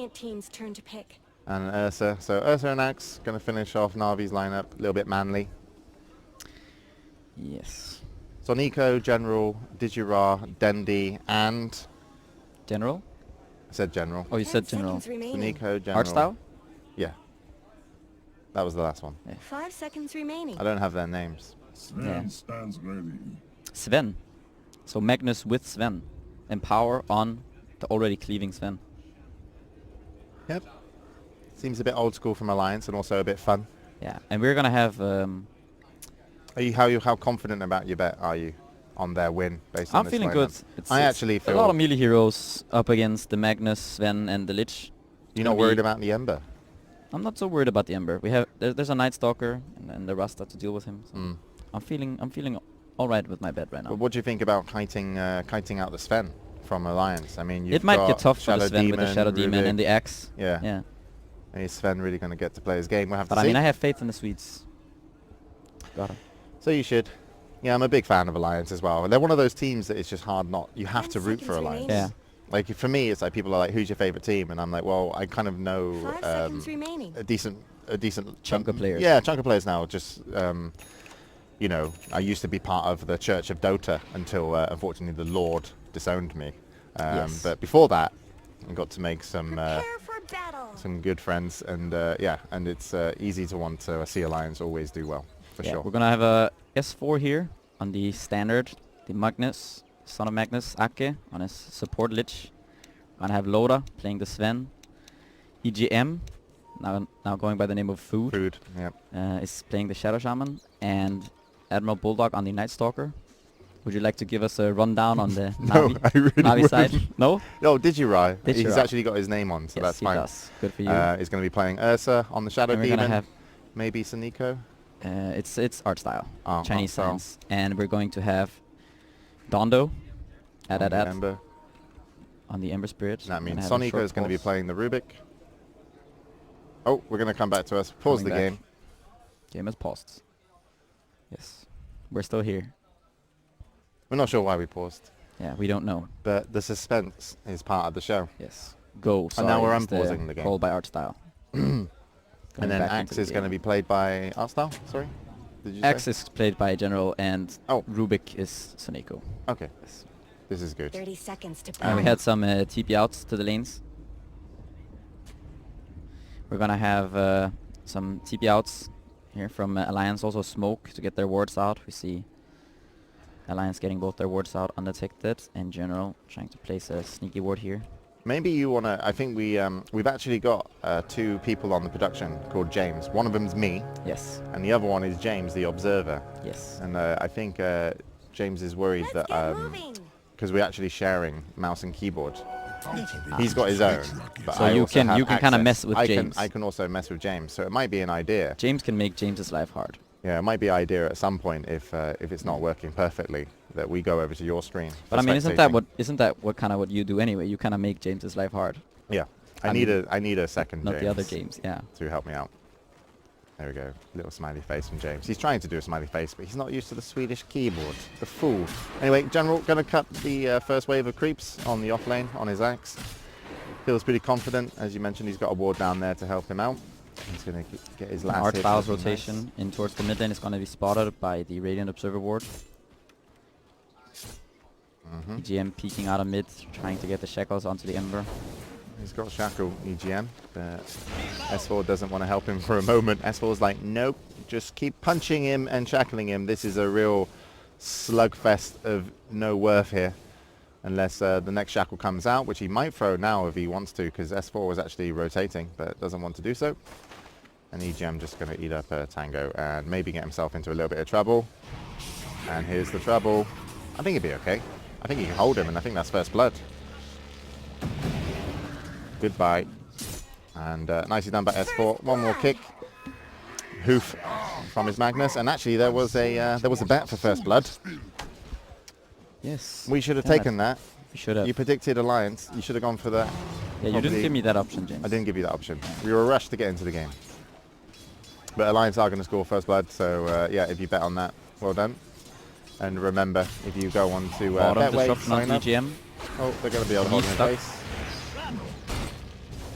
Radiant team's turn to pick. And Ursa. So Ursa and Axe going to finish off Navi's lineup. A little bit manly. Yes. Sonico, General, Digira, Dendi, and... General? I said General. Oh, you said General. Sonico, General. Art style? Yeah. That was the last one. Yeah. 5 seconds remaining. I don't have their names. Sven stands ready. Sven. So Magnus with Sven. Empower on the already cleaving Sven. Yep. Seems a bit old school from Alliance and also a bit fun. Yeah, and we're gonna have... How confident about your bet are you on their win based on I'm this feeling lineup? good. I actually feel a lot of melee heroes up against the Magnus, Sven, and the Lich. You're not worried about the Ember? I'm not so worried about the Ember. We have there's a Night Stalker and the Rasta to deal with him. So Mm. I'm feeling all right with my bet right now. But what do you think about kiting out the Sven from Alliance? I mean, It might get tough for the Sven Demon, with the Shadow Demon Rubik. and the Axe. Yeah. Yeah. And is Sven really going to get to play his game? We'll have But to I see. mean, I have faith in the Swedes. Got him. So you should. Yeah, I'm a big fan of Alliance as well. They're one of those teams that it's just hard not. You have 10 to root for seconds Alliance. remaining. Yeah. Like for me, it's like people are like, "Who's your favorite team?" And I'm like, "Well, I kind of know 5 seconds remaining. a decent Chunk of players. Yeah, chunk of players now. Just you know, I used to be part of the Church of Dota until unfortunately the Lord disowned me. Yes. But before that, I got to make some Prepare for battle. some good friends, and yeah, and it's easy to want to see Alliance always do well for Yeah, sure. we're gonna have a S4 here on the standard. The Magnus, son of Magnus, Ake on his support Lich. Gonna have Loda playing the Sven. EGM, now going by the name of Food, Yeah. is playing the Shadow Shaman, and Admiral Bulldog on the Night Stalker. Would you like to give us a rundown on the No, Navi, I really Navi side? wouldn't. No? Oh, Digiri. He's Digiri. actually got his name on, so Yes, that's he fine. does. Good for you. He's going to be playing Ursa on the Shadow And we're gonna Demon. have Maybe Sonico. it's art style, Oh, Chinese art style. science, and we're going to have Dondo On the at Ember. on the Ember Spirit. That We're means gonna have a Sonico short is going to be pause. playing the Rubik. Oh, we're going to come back to us. Pause Coming the back. game. Game is paused. Yes, we're still here. We're not sure why we paused, Yeah, we don't know. but the suspense is part of the show. Yes, go. And now sorry, we're is unpausing the game. Call by art style. And then Axe is going to be played by Artstyle. Sorry, did you Axe say? is played by General, and Oh. Rubik is Sonico. Okay, Yes. this is good. 30 seconds to And we battle. had some TP outs to the lanes. We're gonna have some TP outs here from Alliance, also Smoke to get their wards out. We see Alliance getting both their wards out undetected, and General trying to place a sneaky ward here. Maybe you want to. I think we've actually got 2 people on the production called James. One of them's me, Yes, and the other one is James, the Observer. yes. And I think James is worried Let's that get moving. because we're actually sharing mouse and keyboard. He's got his own, but So I you also can- have you can kinda access. mess with James. I can also mess with James, so it might be an idea. James can make James's life hard. Yeah, it might be an idea at some point if it's not working perfectly that we go over to your screen. But for I mean, isn't spectating. that what kind of what you do anyway? You kind of make James's life hard. Yeah, I I need mean, a second Not James the other James. Yeah. to help me out. There we go, little smiley face from James. He's trying to do a smiley face, but he's not used to the Swedish keyboard. The fool. Anyway, General gonna cut the first wave of creeps on the off lane on his Axe. Feels pretty confident, as you mentioned. He's got a ward down there to help him out. He's gonna get his last Art hit, Styles which is rotation nice. in towards the mid lane is going to be spotted by the Radiant Observer ward. GM peeking out of mid, trying to get the shackles onto the Ember. He's got Shackle EGM, but S4 doesn't want to help him for a moment. S4's like, nope, just keep punching him and shackling him. This is a real slugfest of no worth here. Unless the next shackle comes out, which he might throw now if he wants to, because S4 was actually rotating, but doesn't want to do so. And EGM just going to eat up a Tango and maybe get himself into a little bit of trouble. And here's the trouble. I think he'd be okay. I think he can hold him, and I think that's first blood. Goodbye. And nicely done by S4. One more kick. Hoof from his Magnus. And actually there was a bet for first blood. Yes. We should have Damn taken it. that. You should have. You predicted Alliance. You should have gone for that. Yeah, you didn't probably- give me that option, James. I didn't give you that option. We were rushed to get into the game. But Alliance are going to score first blood, so yeah, if you bet on that, well done. And remember, if you go on to Bottom Betway, disruption on sign up. EGM. Oh, they're going to be able to hold him in stuck. place.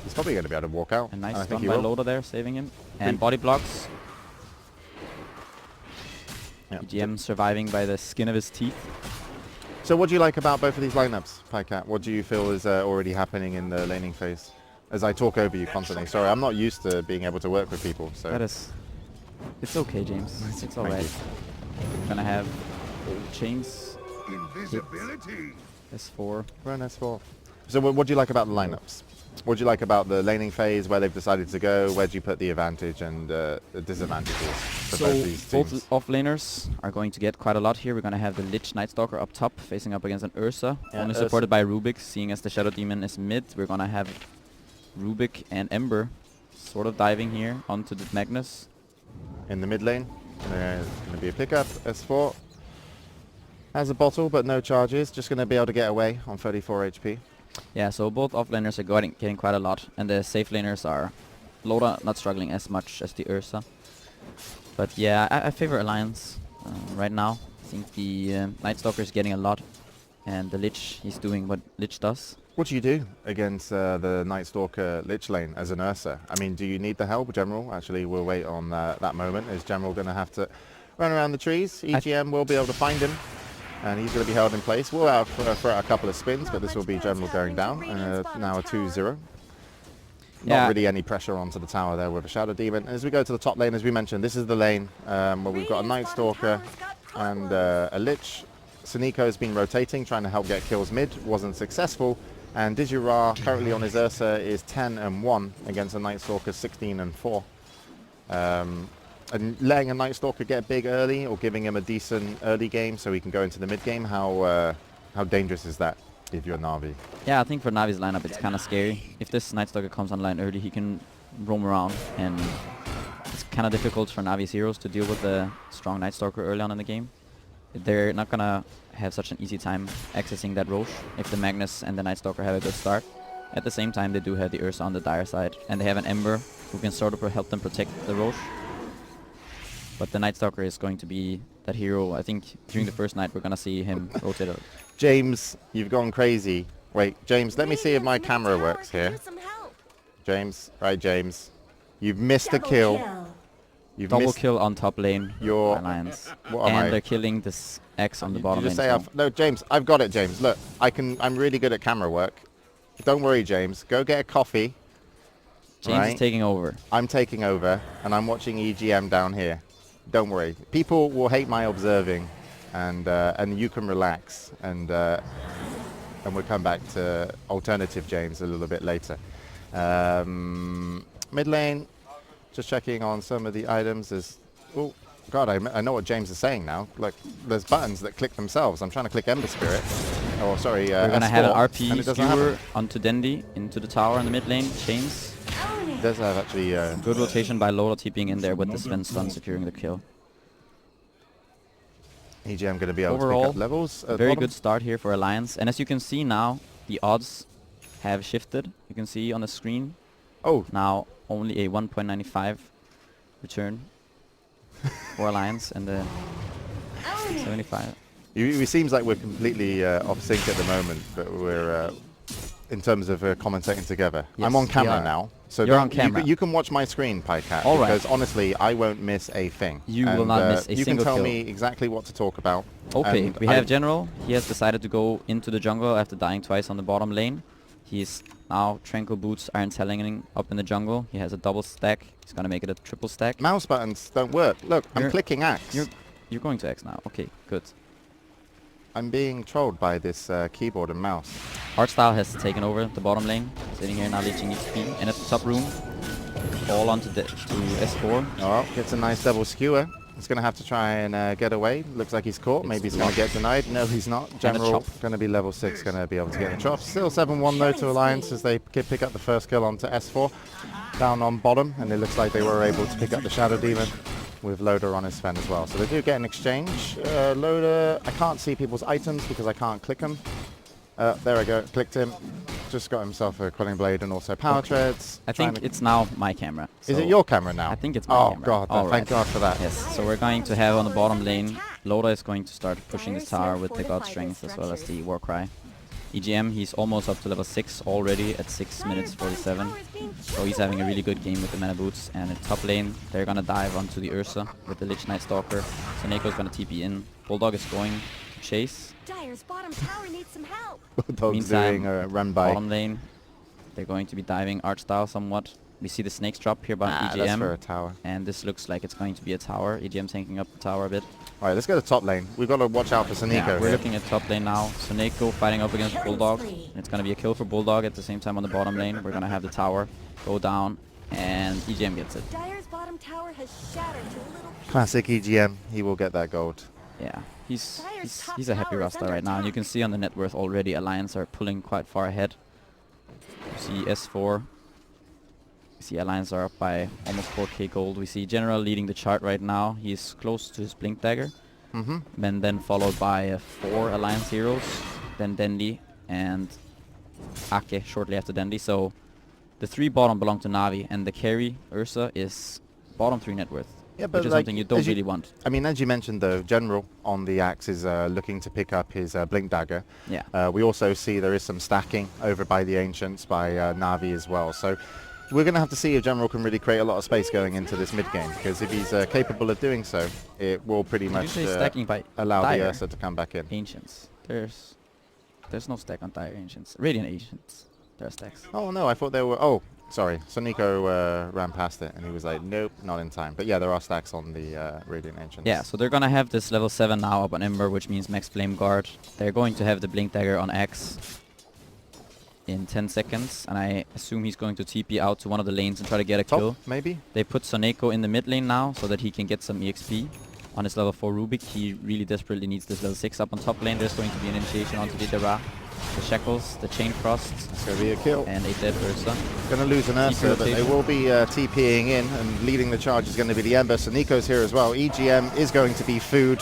He's probably going to be able to walk out. A nice and I think stun he by will. Loda there, saving him. And body blocks. Yeah. EGM surviving by the skin of his teeth. So what do you like about both of these lineups, Pycat? What do you feel is already happening in the laning phase? As I talk over you constantly. Sorry, I'm not used to being able to work with people. So That is... It's okay, James. It's Thank alright. you. We're gonna have chains. Invisibility. S4. Run S4. So what do you like about the lineups? What do you like about the laning phase, where they've decided to go? Where do you put the advantage and the disadvantages for So both these teams? both offlaners are going to get quite a lot here. We're gonna have the Lich Night Stalker up top, facing up against an Ursa, Yeah, only Ursa. supported by Rubik. Seeing as the Shadow Demon is mid, we're gonna have Rubik and Ember sort of diving here onto the Magnus. In the mid lane, there's going to be a pickup. S4 has a bottle, but no charges. Just going to be able to get away on 34 HP. Yeah, so both offlaners are getting quite a lot, and the safe laners are Loda not struggling as much as the Ursa. But yeah, I favor Alliance right now. I think the Night Stalker is getting a lot, and the Lich, he's doing what Lich does. What do you do against the Night Stalker Lich lane as an Ursa? I mean, do you need the help, General? Actually, we'll wait on that moment. Is General going to have to run around the trees? EGM will be able to find him, and he's going to be held in place. We'll have for a couple of spins, but this will be General going down. Now a 2-0. Not really any pressure onto the tower there with a Shadow Demon. As we go to the top lane, as we mentioned, this is the lane where we've got a Night Stalker and a Lich. Suniko has been rotating, trying to help get kills mid. Wasn't successful. And Dijura, currently on his Ursa, is 10-1 against a Night Stalker 16-4. And letting a Night Stalker get big early, or giving him a decent early game so he can go into the mid game, how dangerous is that if you're Navi? Yeah, I think for Navi's lineup it's kind of scary. If this Night Stalker comes online early, he can roam around, and it's kind of difficult for Navi's heroes to deal with the strong Night Stalker early on in the game. They're not gonna have such an easy time accessing that Roche if the Magnus and the Night Stalker have a good start. At the same time, they do have the Ursa on the dire side, and they have an Ember who can sort of help them protect the Roche. But the Night Stalker is going to be that hero. I think during the first night we're gonna see him rotate out. James, you've gone crazy. Wait, James, let me see if my camera works here. James, right, James. You've missed a kill. You've Double missed kill on top lane. your Alliance. What am And I? they're killing this X on the You bottom just lane. say as well. no, James, I've got it, James. Look, I'm really good at camera work. Don't worry, James. Go get a coffee. James right? is taking over. I'm taking over, and I'm watching EGM down here. Don't worry. People will hate my observing, and you can relax, and we'll come back to alternative James a little bit later. Mid lane, just checking on some of the items. There's, oh God, I know what James is saying now. Like, there's buttons that click themselves. I'm trying to click Ember Spirit. Oh, sorry. We're gonna have an S4, and RP it doesn't skewer happen. onto Dendi into the tower in the mid lane. Chains. It does have actually. Good rotation by Loda TPing in there with the Sven stun securing the kill. EGM going to be able to Overall, pick up levels. At Very bottom. good start here for Alliance. And as you can see now, the odds have shifted. You can see on the screen Oh, now only a 1.95 return for Alliance and the 75. it seems like we're completely off sync at the moment, but we're in terms of commentating together. Yes, I'm on we camera are. now, so You're don't- on camera. You can watch my screen, Pycat, All right. because honestly, I won't miss a thing. You will not miss a You can single tell kill. me exactly what to talk about. Okay, and we have General. He has decided to go into the jungle after dying twice on the bottom lane. He's now Tranquil Boots, Iron Talioning up in the jungle. He has a double stack. He's gonna make it a triple stack. Mouse buttons don't work. Look, I'm You're- clicking X. You're going to X now. Okay, good. I'm being trolled by this keyboard and mouse. Hardstyle has taken over the bottom lane. Sitting here now leeching XP. And at the top room, all onto to S4. Oh, gets a nice double skewer. He's going to have to try and get away. Looks like he's caught. It's Maybe he's going to get denied. No, he's not. General chop. going to be level 6, going to be able to get the chop. Still 7-1 though to Alliance as they pick up the first kill onto S4. Down on bottom, and it looks like they were able to pick up the Shadow Demon with Loda on his Sven as well. So they do get an exchange. Loda, I can't see people's items because I can't click them. There I go, clicked him. Just got himself a Quelling Blade and also Power Treads. I think it's now my camera. Is so it your camera now? I think it's my Oh camera. God, All thank right. God for that. Yes, so we're going to have on the bottom lane, Loda is going to start pushing this tower with the God Strength as well as the Warcry. EGM, he's almost up to level 6 already at 6 minutes 47. So he's having a really good game with the mana boots. And in top lane, they're gonna dive onto the Ursa with the Lich Knight Stalker. So Neko's gonna TP in. Bulldog is going to chase. Dire's bottom tower needs some help. Bulldog's Meantime, doing a run by. Bottom lane, they're going to be diving art style somewhat. We see the snakes drop here by That's EGM. for a tower. And this looks like it's going to be a tower. EGM tanking up the tower a bit. Alright, let's go to top lane. We've got to watch out for Soneko. Yeah, we're here. looking at top lane now. Soneko fighting up against Bulldog. And it's going to be a kill for Bulldog at the same time on the bottom lane. We're going to have the tower go down and EGM gets it. Dire's bottom tower has shattered to a little piece. Classic EGM. He will get that gold. Yeah, he's a happy Rasta right now. And you can see on the net worth already Alliance are pulling quite far ahead. You see S4. We see Alliance are up by almost 4k gold. We see General leading the chart right now. He's close to his Blink Dagger. And then followed by 4 Alliance heroes. Then Dendi and Ake shortly after Dendi. So the 3 bottom belong to Navi. And the carry, Ursa, is bottom 3 net worth. Yeah, but which is like, something you don't really want. I mean, as you mentioned, though, General on the axe is looking to pick up his Blink Dagger. Yeah. We also see there is some stacking over by the Ancients by Navi as well. So we're going to have to see if General can really create a lot of space going into this mid game, because if he's capable of doing so, it will pretty much stacking by allow the Dire Ursa to come back in. Ancients. There's no stack on Dire Ancients. Radiant Ancients. There are stacks. Oh no, I thought there were. Oh, sorry. Soneko ran past it and he was like, nope, not in time. But yeah, there are stacks on the Radiant Ancients. Yeah, so they're gonna have this level 7 now up on Ember, which means max Flame Guard. They're going to have the Blink Dagger on Axe in 10 seconds, and I assume he's going to TP out to one of the lanes and try to get a Top, kill. maybe? They put Soneko in the mid lane now so that he can get some EXP on his level 4 Rubik. He really desperately needs this level 6 up on top lane. There's going to be an initiation onto the Dera. The Shackles, the Chain Frost, It's going to be a kill. and a dead Ursa. Going to lose an Ursa, but they rotation. will be TPing in, and leading the charge is going to be the Ember. Soneko's here as well. EGM is going to be food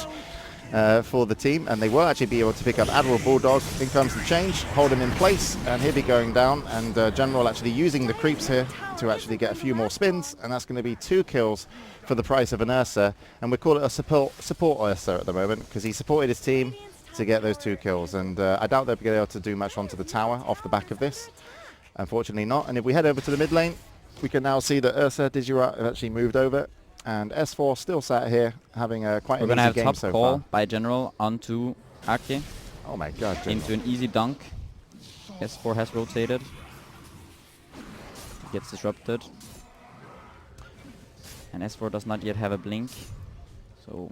for the team, and they will actually be able to pick up Admiral Bulldog. In comes the change, hold him in place, and he'll be going down, and General actually using the creeps here to actually get a few more spins, and that's going to be 2 kills for the price of an Ursa, and we call it a support Ursa at the moment, because he supported his team to get those 2 kills, and I doubt they'll be able to do much onto the tower off the back of this. Unfortunately not. And if we head over to the mid lane, we can now see that Ursa Digirat have actually moved over, and S4 still sat here having a quite We're an gonna easy have game top so call far. by General onto Ake Oh my god, General. into an easy dunk. S4 has rotated. Gets disrupted. And S4 does not yet have a blink. So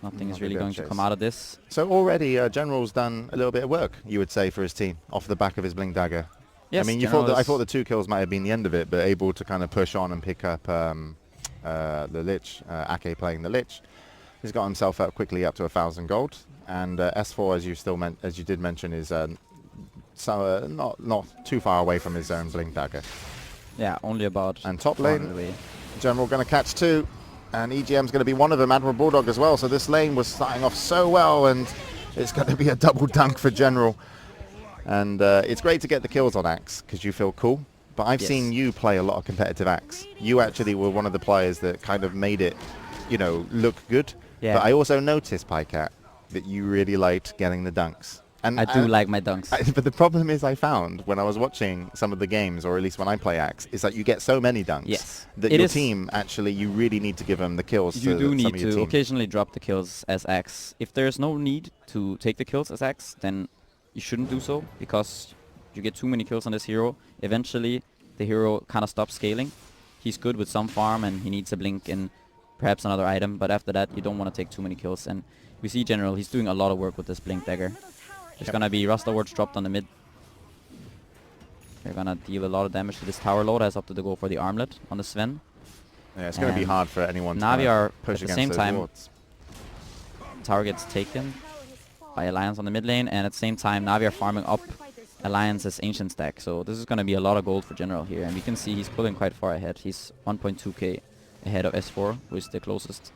nothing is Not a really good going to chase. come out of this. So already General's done a little bit of work, you would say, for his team off the back of his Blink Dagger. Yes, I mean, General I is- thought the 2 kills might have been the end of it, but able to kind of push on and pick up the Lich, Ake playing the Lich. He's got himself up quickly up to 1,000 gold, and S4, as you did mention, is not too far away from his own Blink Dagger. Yeah, only about And top 400 lane, away. General going to catch 2, and EGM's going to be one of them, Admiral Bulldog as well. So this lane was starting off so well, and it's going to be a double dunk for General. And it's great to get the kills on Axe because you feel cool. But I've Yes. seen you play a lot of competitive Axe. You actually were one of the players that kind of made it, look good. Yeah. But I also noticed, Pycat, that you really liked getting the dunks. And I do like my dunks. but the problem is I found when I was watching some of the games, or at least when I play Axe, is that you get so many dunks Yes. that It your is- team, actually, you really need to give them the kills. You to do some need of your to team. occasionally drop the kills as Axe. If there's no need to take the kills as Axe, then you shouldn't do so, because you get too many kills on this hero. Eventually, the hero kind of stops scaling. He's good with some farm, and he needs a blink and perhaps another item, but after that, you don't want to take too many kills. And we see General, he's doing a lot of work with this Blink Dagger. There's gonna be Rust Awards dropped on the mid. They're gonna deal a lot of damage to this tower. Loda has opted to go for the armlet on the Sven. Yeah, it's going to be And hard for anyone to Navi kind of are push at the against same those time wards. Tower gets taken by Alliance on the mid lane, and at the same time Navi are farming up Alliance's Ancient stack. So this is going to be a lot of gold for General here, and we can see he's pulling quite far ahead. He's 1.2k ahead of S4, who is the closest.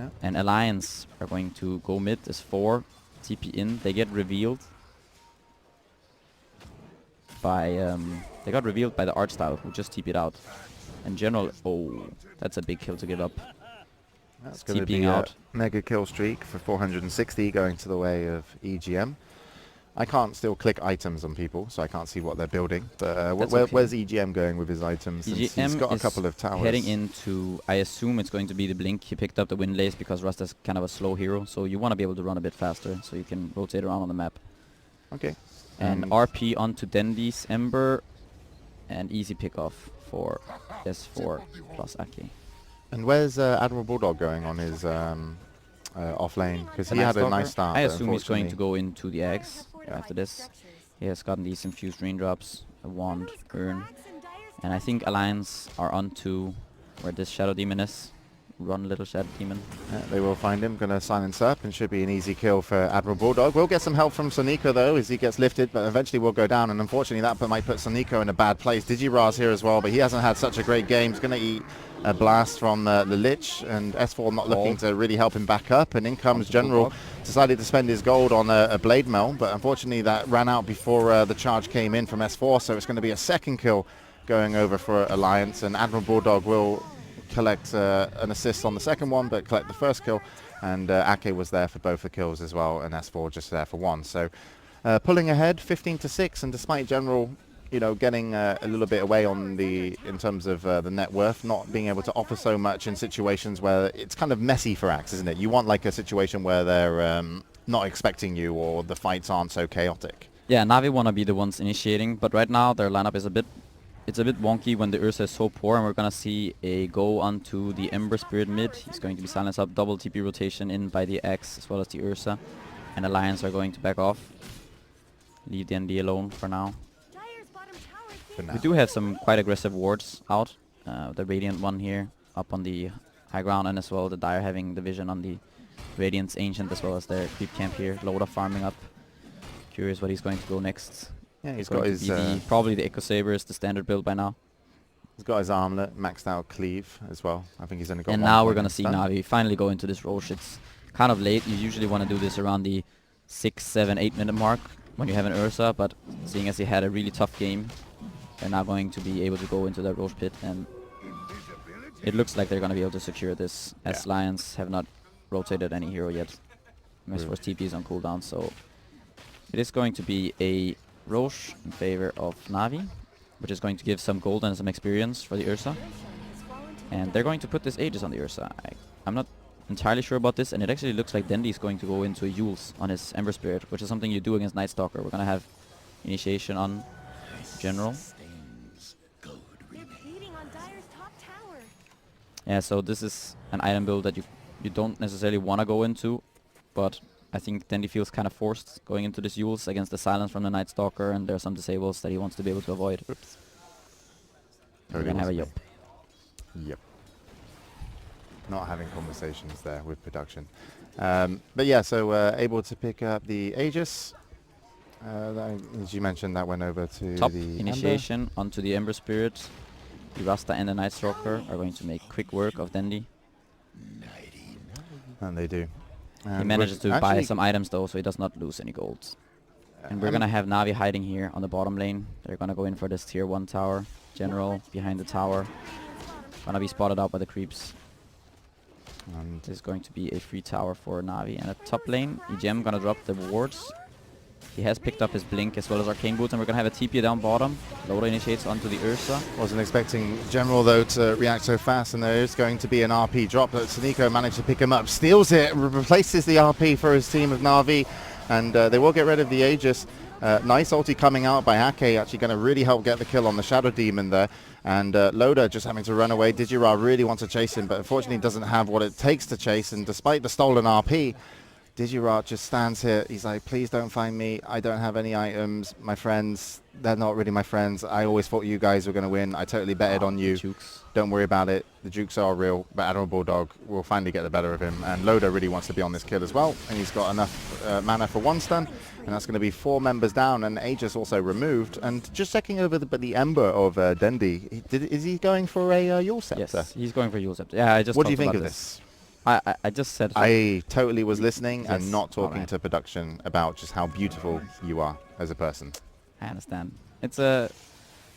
Yeah. And Alliance are going to go mid as 4, TP in. They get revealed by they got revealed by the art style, who just TP'd out. And General, oh, that's a big kill to give up. That's going to TPing be out. a mega kill streak for 460 going to the way of EGM. I can't still click items on people, so I can't see what they're building. But That's okay. where's EGM going with his items? Since he's EGM got a is couple of towers. heading into, I assume it's going to be the blink. He picked up the wind lace because Rust is kind of a slow hero, so you want to be able to run a bit faster, so you can rotate around on the map. Okay. And RP onto Dendy's Ember, and easy pickoff for S4 plus Aki. And where's Admiral Bulldog going on his off lane? Because he had a nice start. I but assume he's going to unfortunately- go into the eggs after this. He has gotten these infused raindrops, a wand, urn, and I think Alliance are onto where this Shadow Demon is. Run, little Shadow Demon. They will find him. Going to silence up, and should be an easy kill for Admiral Bulldog. We'll get some help from Sonico though as he gets lifted, but eventually will go down. And unfortunately, that might put Sonico in a bad place. Digiraz here as well, but he hasn't had such a great game. He's going to eat a blast from the Lich, and S4 not looking to really help him back up. And in comes General, decided to spend his gold on a Blade Mail, but unfortunately that ran out before the charge came in from S4. So it's going to be a second kill going over for Alliance, and Admiral Bulldog will collect an assist on the second one, but collect the first kill. And Ake was there for both the kills as well, and S4 just there for one. So pulling ahead 15-6, and despite General, you know, getting a little bit away on in terms of the net worth, not being able to offer so much in situations where it's kind of messy for Axe, isn't it? You want like a situation where they're not expecting you, or the fights aren't so chaotic. Yeah, Navi want to be the ones initiating, but right now their lineup is a bit wonky when the Ursa is so poor, and we're gonna see a go onto the Ember Spirit mid. He's going to be silenced up, double TP rotation in by the Axe as well as the Ursa, and Alliance are going to back off. Leave the ND alone for now. We do have some quite aggressive wards out. The Radiant one here up on the high ground, and as well the Dire having the vision on the Radiant's Ancient as well as their creep camp here. Loda farming up. Curious what he's going to go next. Yeah, he's Going got to his be probably the Echo Saber is the standard build by now. he's got his armlet, maxed out cleave as well. I think he's only got And one now point we're gonna in see stun. Navi finally go into this Roche. It's kind of late. You usually want to do this around the 6, 7, 8 minute mark when you have an Ursa, but seeing as he had a really tough game, they're now going to be able to go into that Roche pit, and it looks like they're going to be able to secure this, as Lions have not rotated any hero yet. MS4's TP is on cooldown, so it is going to be a Roche in favor of Navi, which is going to give some gold and some experience for the Ursa. And they're going to put this Aegis on the Ursa. I'm not entirely sure about this, and it actually looks like Dendy is going to go into a Yules on his Ember Spirit, which is something you do against Night Stalker. We're going to have initiation on General. Yeah, so this is an item build that you don't necessarily want to go into, but I think Dendy feels kind of forced going into this Yules against the silence from the Night Stalker, and there are some disables that he wants to be able to avoid. Oops. We're going to have a Yup. Yep. Not having conversations there with production. But yeah, so able to pick up the Aegis. As you mentioned, that went over to Top the initiation onto the Ember Spirit. The Rasta and the Night Stalker are going to make quick work of Dendy. And they do. He manages to buy some items though, so he does not lose any gold. And we're gonna have Navi hiding here on the bottom lane. They're gonna go in for this tier 1 tower. General behind the tower. Gonna be spotted out by the creeps. And this is going to be a free tower for Navi. And at top lane, EGM gonna drop the wards. He has picked up his Blink as well as Arcane Boots, and we're gonna have a TP down bottom. Loda initiates onto the Ursa. Wasn't expecting General though to react so fast, and there is going to be an RP drop, but Sonico managed to pick him up, steals it, replaces the RP for his team of Navi, and they will get rid of the Aegis. Nice ulti coming out by Ake, actually going to really help get the kill on the Shadow Demon there. And Loda just having to run away. Digirah really wants to chase him, but unfortunately doesn't have what it takes to chase, and despite the stolen RP, Digirah just stands here. He's like, please don't find me. I don't have any items. My friends, they're not really my friends. I always thought you guys were going to win. I totally betted on you. Jukes. Don't worry about it. The Jukes are real, but Admiral Bulldog will finally get the better of him. And Loda really wants to be on this kill as well. And he's got enough mana for 1 stun. And that's going to be 4 members down, and Aegis also removed. And just checking over the Ember of Dendy, is he going for a Yule Scepter? Yes, he's going for Yule Scepter. Yeah, I just What do you talked think about of this? I just said... I totally was listening Yes. and not talking Alright. to production about just how beautiful you are as a person. I understand. It's a...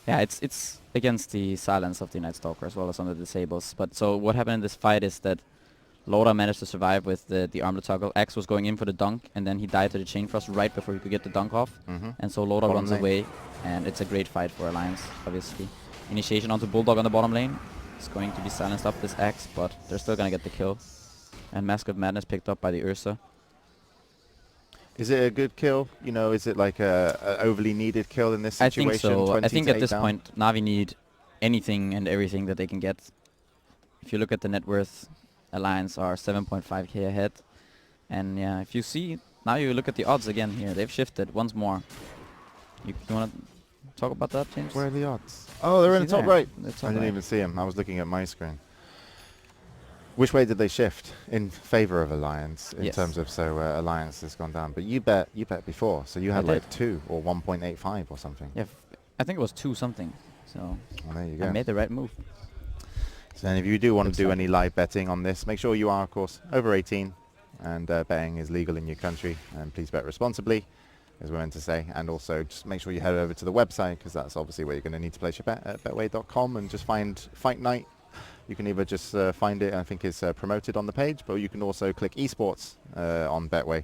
Yeah, it's against the silence of the Night Stalker as well as on the disables. But so what happened in this fight is that Loda managed to survive with the armlet toggle. X was going in for the dunk, and then he died to the chain frost right before he could get the dunk off. And so Loda Bottom runs lane. away, and it's a great fight for Alliance, obviously. Initiation onto Bulldog on the bottom lane. It's going to be silenced up this X, but they're still gonna get the kill. And Mask of Madness picked up by the Ursa. Is it a good kill? You know, is it like a overly needed kill in this situation? I think so. I 20 think to at 8 this down? point, Navi need anything and everything that they can get. If you look at the net worth, Alliance are 7.5k ahead. And yeah, if you see, now you look at the odds again here. They've shifted once more. You want to talk about that, James? Where are the odds? Oh, they're in the See top there? right. The top I didn't right. even see them. I was looking at my screen. Which way did they shift? In favor of Alliance, in Yes. terms of, so Alliance has gone down. But you bet before, so you had I like did. 2 or 1.85 or something. Yeah, I think it was 2 something. So Well, there you I go. made the right move. So and if you do want Looks to do like any live betting on this, make sure you are, of course, over 18, and betting is legal in your country. And please bet responsibly, as we're meant to say. And also just make sure you head over to the website, because that's obviously where you're going to need to place your bet at betway.com, and just find Fight Night. You can either just find it, I think it's promoted on the page, but you can also click esports on Betway.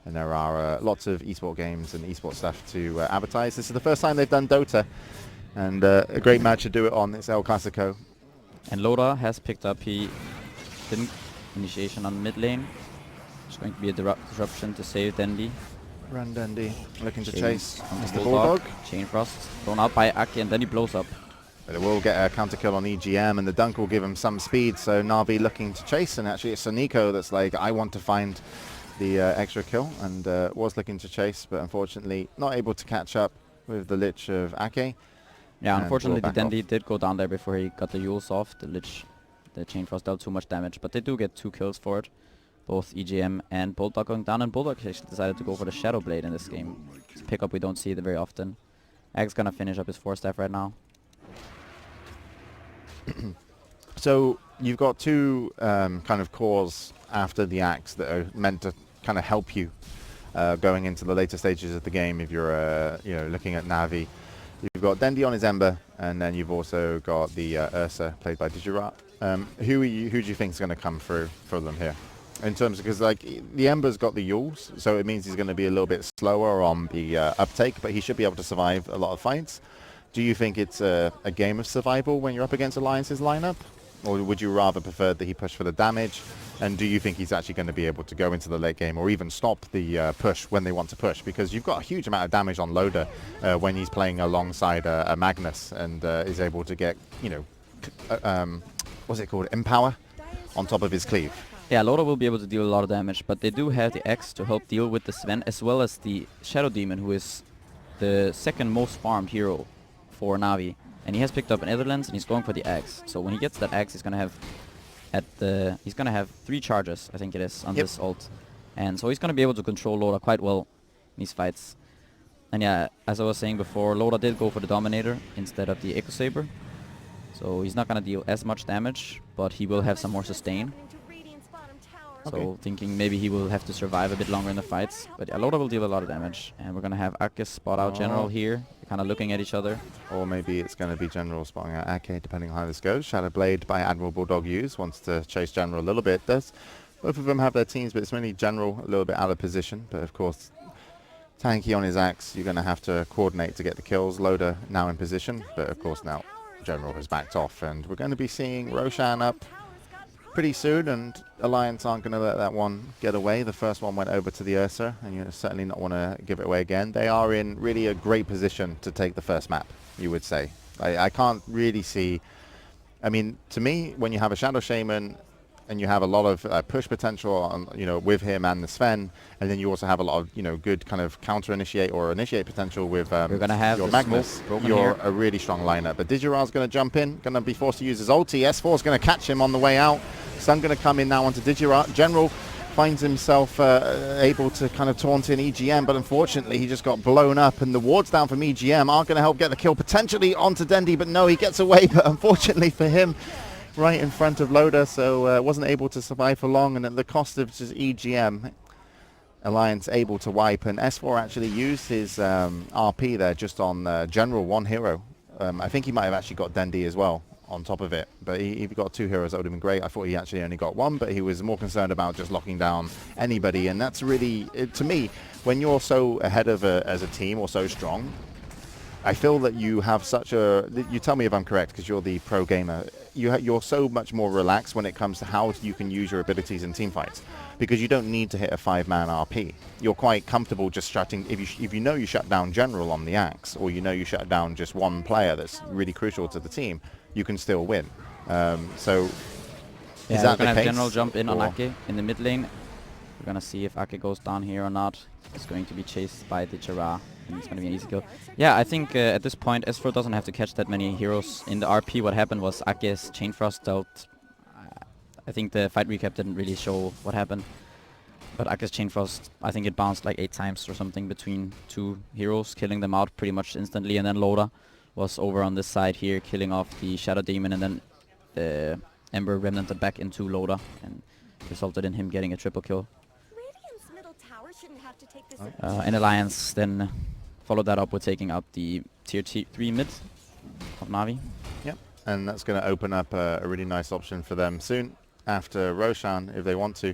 And there are lots of esport games and esport stuff to advertise. This is the first time they've done Dota, and a great match to do it on. It's El Clasico. And Loda has picked up, he didn't initiation on mid lane. It's going to be a disruption to save Dendi. Run Dundee, looking to Chain chase onto Mr. Bulldog. Chain Frost thrown out by Aki, and then he blows up. But it will get a counter kill on EGM, and the dunk will give him some speed. So Navi looking to chase, and actually it's Soniko that's like, I want to find the extra kill, and was looking to chase, but unfortunately not able to catch up with the Lich of Ake. Yeah, And unfortunately the will back Dendi off. did go down there before he got the Yules off. The Lich, the Chain Frost dealt too much damage, but they do get 2 kills for it. Both EGM and Bulldog going down, and Bulldog actually decided to go for the Shadow Blade in this game. It's a pickup we don't see very often. Ag's gonna finish up his 4-staff right now. So you've got 2 kind of cores after the axe that are meant to kind of help you going into the later stages of the game. If you're you know, looking at Navi, you've got Dendi on his Ember, and then you've also got the Ursa played by Digirat. Who do you think is going to come through for them here? In terms of, because like the Ember's got the Yules, so it means he's going to be a little bit slower on the uptake, but he should be able to survive a lot of fights. Do you think it's a game of survival when you're up against Alliance's lineup? Or would you rather prefer that he push for the damage? And do you think he's actually going to be able to go into the late game or even stop the push when they want to push? Because you've got a huge amount of damage on Loda when he's playing alongside a Magnus, and is able to get, you know, what's it called? Empower on top of his cleave. Yeah, Loda will be able to deal a lot of damage, but they do have the X to help deal with the Sven, as well as the Shadow Demon, who is the second most farmed hero for Navi. And he has picked up an Netherlands, and he's going for the Axe. So when he gets that Axe, he's gonna have 3 charges, I think it is, on this ult. And so he's gonna be able to control Loda quite well in these fights. And yeah, as I was saying before, Loda did go for the Dominator instead of the Echo Saber. So he's not gonna deal as much damage, but he will have some more sustain. So thinking maybe he will have to survive a bit longer in the fights. But yeah, Loda will deal a lot of damage. And we're gonna have Ake spot out General here. They're kind of looking at each other. Or maybe it's going to be General spotting out Ake, depending on how this goes. Shadow Blade by Admiral Bulldog Hughes wants to chase General a little bit. Both of them have their teams, but it's mainly General a little bit out of position. But of course, Tanky on his axe, you're going to have to coordinate to get the kills. Loda now in position, but of course now General has backed off. And we're going to be seeing Roshan up pretty soon, and Alliance aren't going to let that one get away. The first one went over to the Ursa, and you certainly not want to give it away again. They are in really a great position to take the first map, you would say. I can't really see... I mean, to me, when you have a Shadow Shaman and you have a lot of push potential on, you know, with him and the Sven, and then you also have a lot of, you know, good kind of counter initiate or initiate potential with We're gonna have your the Magnus, smoke broken you're here. a really strong lineup. But Digirat's going to jump in, going to be forced to use his ulti. S4's going to catch him on the way out. Sun going to come in now onto Digirat. General finds himself able to kind of taunt in EGM, but unfortunately he just got blown up, and the wards down from EGM aren't going to help get the kill potentially onto Dendi, but no, he gets away. But unfortunately for him, right in front of Loda, so wasn't able to survive for long, and at the cost of just EGM, Alliance able to wipe, and S4 actually used his RP there just on General, one hero. I think he might have actually got Dendi as well on top of it. But he got 2 heroes, that would have been great. I thought he actually only got 1, but he was more concerned about just locking down anybody. And that's really, to me, when you're so ahead of as a team or so strong, I feel that you have such a, you tell me if I'm correct because you're the pro gamer, you're so much more relaxed when it comes to how you can use your abilities in team fights, because you don't need to hit a 5-man RP. You're quite comfortable just shutting, if you know you shut down general on the axe, or you know you shut down just one player that's really crucial to the team, you can still win. So yeah, is that we're the gonna have case? general jump in on Or- Ake in the mid lane. We're gonna see if Ake goes down here or not. He's going to be chased by the Jara, and it's gonna be an easy kill. Yeah, I think at this point S4 doesn't have to catch that many heroes in the RP. What happened was Ake's Chain Frost dealt. I think the fight recap didn't really show what happened, but Ake's Chain Frost, I think it bounced like 8 times or something between 2 heroes, killing them out pretty much instantly. And then Loda was over on this side here, killing off the Shadow Demon, and then the Ember remnanted back into Loda and resulted in him getting a triple kill. Radiant's middle tower shouldn't have to take this. And Alliance then followed that up with taking out the tier 3 mid of Navi. Yep, and that's going to open up a really nice option for them soon after Roshan, if they want to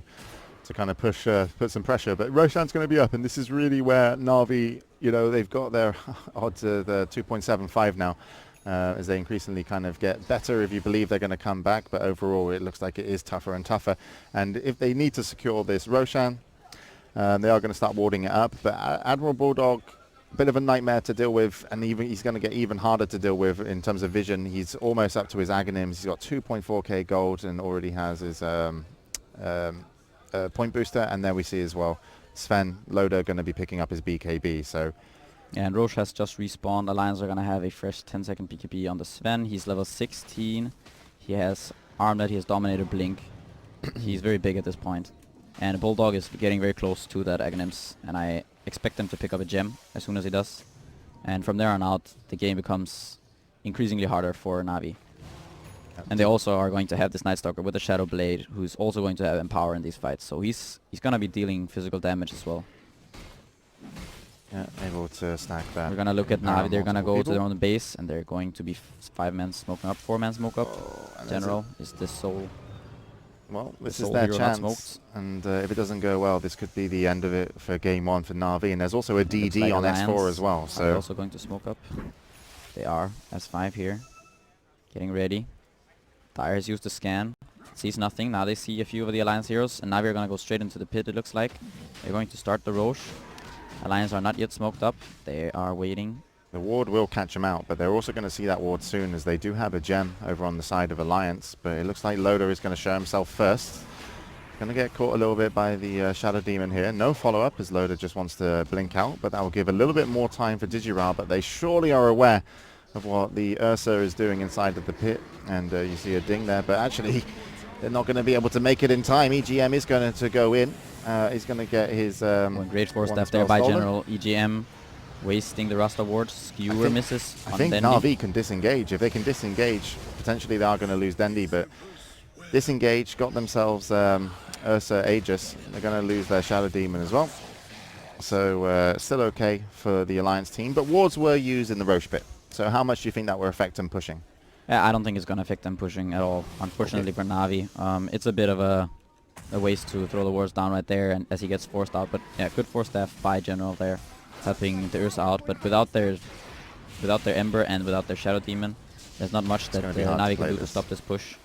kind of push, put some pressure. But Roshan's going to be up, and this is really where Navi, you know, they've got their odds of the 2.75 now, as they increasingly kind of get better if you believe they're going to come back. But overall, it looks like it is tougher and tougher. And if they need to secure this Roshan, they are going to start warding it up. But Admiral Bulldog, bit of a nightmare to deal with, and even he's going to get even harder to deal with in terms of vision. He's almost up to his Aghanims. He's got 2.4k gold and already has his point booster. And there we see as well Sven Loda going to be picking up his BKB. So Yeah, and Roche has just respawned. Alliance are gonna have a fresh 10-second BKB on the Sven. He's level 16. He has Armlet, he has Dominator, Blink. He's very big at this point. And Bulldog is getting very close to that Aghanims, and I expect him to pick up a gem as soon as he does. And from there on out, the game becomes increasingly harder for Navi. And they also are going to have this Night Stalker with the Shadow Blade, who's also going to have Empower in these fights. So he's gonna be dealing physical damage as well. yeah, able to stack that. We're gonna look at Navi. They're gonna multiple go to people. their own base, and they're going to be 5-man smoking up, 4-man smoke up. And there's General is the sole. Well, this The is sole their hero not chance, smoked. and if it doesn't go well, this could be the end of it for game 1 for Navi. And there's also a Looks DD like on S4 Alliance as well. are So also going to smoke up. They are S5 here, getting ready. Dire has used the scan, sees nothing. Now they see a few of the Alliance heroes, and Navi are gonna go straight into the pit. It looks like they're going to start the Roche. Alliance are not yet smoked up. They are waiting. the ward will catch them out, but they're also going to see that ward soon, as they do have a gem over on the side of Alliance. But it looks like Loda is going to show himself first. Going to get caught a little bit by the Shadow Demon here. No follow-up, as Loda just wants to blink out, but that will give a little bit more time for Digirah. But they surely are aware of what the Ursa is doing inside of the pit, and you see a ding there. But actually, they're not going to be able to make it in time. EGM is going to go in. He's going to get his Great force one staff there spell by stolen. General. EGM wasting the Rust Award. Skewer misses I on think Dendi. Navi can disengage. If they can disengage, potentially they are going to lose Dendi, but disengage, got themselves Ursa Aegis. They're going to lose their Shadow Demon as well. So still okay for the Alliance team, but wards were used in the Roche pit. So how much do you think that will affect them pushing? Yeah, I don't think it's going to affect them pushing at all, unfortunately for Navi. It's a bit of a waste to throw the wards down right there, and as he gets forced out. But yeah, good force staff by General there, helping the Ursa out. But without their Ember and without their Shadow Demon, there's not much that gonna be hard to Navi play can do to this. stop this push.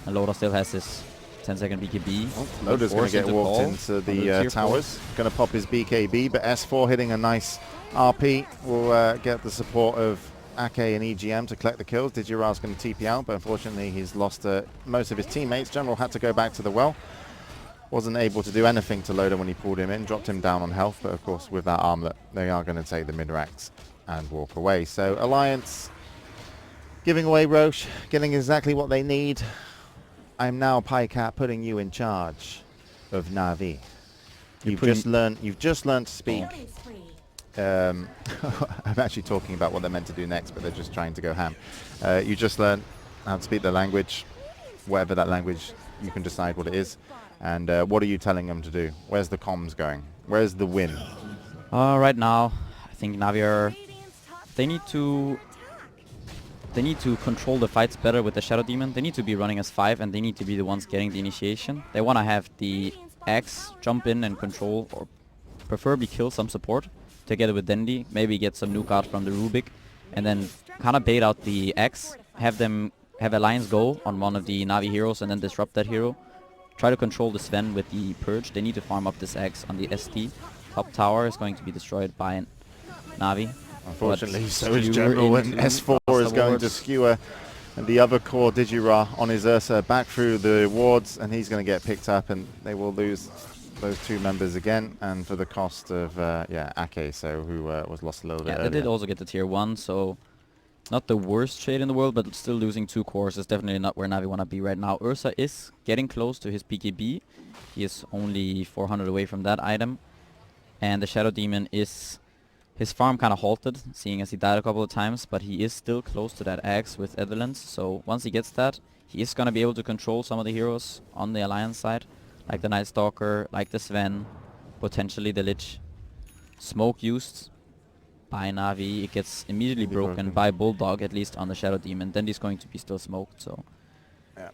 And Loda still has his 10-second BKB. Oh, Loda's going to get walked into the towers. Going to pop his BKB, but S4 hitting a nice RP will get the support of Ake and EGM to collect the kills. Digirah's going to TP out, but unfortunately he's lost most of his teammates. General had to go back to the well. Wasn't able to do anything to Loda when he pulled him in, dropped him down on health, but of course with that armlet they are going to take the mid-racks and walk away. So Alliance giving away Roche, getting exactly what they need. I'm now Pycat putting you in charge of Navi. You've just learned to speak. Killing spree. I'm actually talking about what they're meant to do next, but they're just trying to go ham. You just learn how to speak the language, whatever that language, you can decide what it is. And what are you telling them to do? Where's the comms going? Where's the win? Right now, I think Navi are... Radiant's top They need to... attack. they need to control the fights better with the Shadow Demon. They need to be running as 5 and they need to be the ones getting the initiation. They want to have the Axe jump in and control or preferably kill some support together with Dendi. Maybe get some nuke out from the Rubik and then kind of bait out the Axe. Have Alliance go on one of the Navi heroes and then disrupt that hero. Try to control the Sven with the Purge. They need to farm up this Axe on the SD. Top tower is going to be destroyed by Navi. Unfortunately, so is General, and S4 is going to skewer the other core Digirah on his Ursa back through the wards, and he's going to get picked up, and they will lose those 2 members again, and for the cost of, Ake, so who was lost a little bit earlier. They did also get the tier 1, so not the worst trade in the world, but still losing 2 cores is definitely not where Navi want to be right now. Ursa is getting close to his PKB. He is only 400 away from that item, and the Shadow Demon is... His farm kind of halted, seeing as he died a couple of times, but he is still close to that Axe with Evelyn's, so once he gets that, he is going to be able to control some of the heroes on the Alliance side, like the Night Stalker, like the Sven, potentially the Lich. Smoke used by Navi, it gets immediately broken by Bulldog, at least on the Shadow Demon, then he's going to be still smoked, so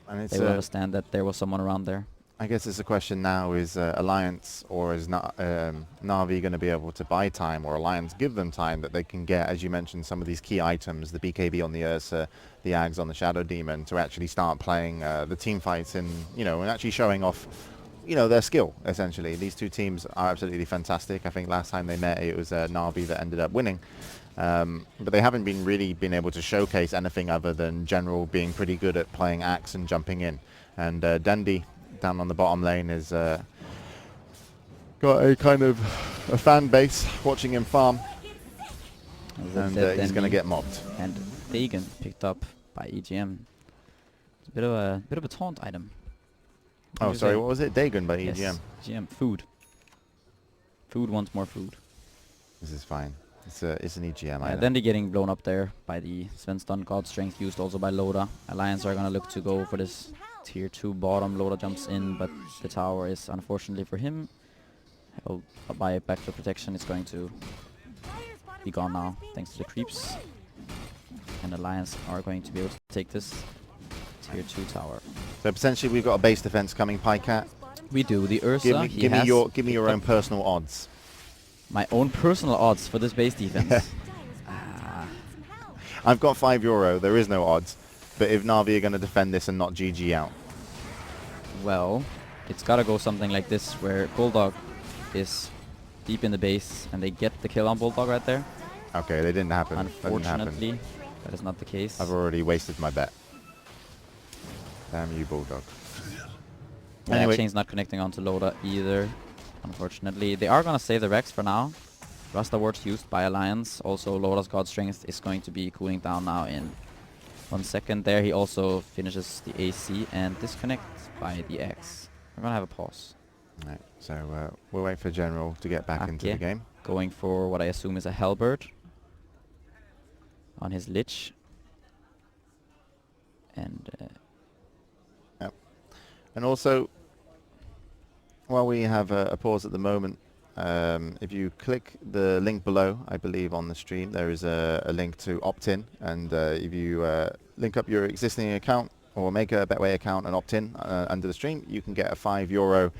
and it's they will understand that there was someone around there. I guess it's a question now, is Alliance or is Navi going to be able to buy time, or Alliance give them time that they can get, as you mentioned, some of these key items, the BKB on the Ursa, the Ags on the Shadow Demon, to actually start playing the team fights and actually showing off, their skill, essentially. These 2 teams are absolutely fantastic. I think last time they met, it was Navi that ended up winning. But they haven't really been able to showcase anything other than General being pretty good at playing Axe and jumping in. And Dendi, down on the bottom lane, is got a kind of a fan base watching him farm, and he's going to get mobbed. And Dagon picked up by EGM. It's a bit of a taunt item. Oh, sorry, what was it? Dagon by EGM. Yes, EGM. Food. Food wants more food. This is fine. It's an EGM item. Then they're getting blown up there by the Sven stun. God Strength used also by Loda. Alliance are going to look to go for this tier 2 bottom. Loda jumps in, but the tower is unfortunately for him. He'll buy it back to protection. It's going to be gone now thanks to the creeps. And Alliance are going to be able to take this tier 2 tower. So potentially we've got a base defense coming, Pycat. We do. The Ursa. Give me your own personal odds. My own personal odds for this base defense. I've got €5. There is no odds. But if Navi are going to defend this and not GG out. Well, it's got to go something like this, where Bulldog is deep in the base and they get the kill on Bulldog right there. Okay, they didn't happen. Unfortunately, that is not the case. I've already wasted my bet. Damn you, Bulldog. Anyway, Chain's not connecting onto Loda either, unfortunately. They are going to save the Rex for now. Rasta Ward's used by Alliance. Also, Loda's God Strength is going to be cooling down now in 1 second. There he also finishes the AC and disconnects by the X. We're going to have a pause. Right, so we'll wait for General to get back into the game. Going for what I assume is a Halberd on his Lich. And yep. And also, while we have a pause at the moment, if you click the link below, I believe on the stream, there is a link to opt-in, and if you link up your existing account or make a Betway account and opt-in under the stream, you can get a €5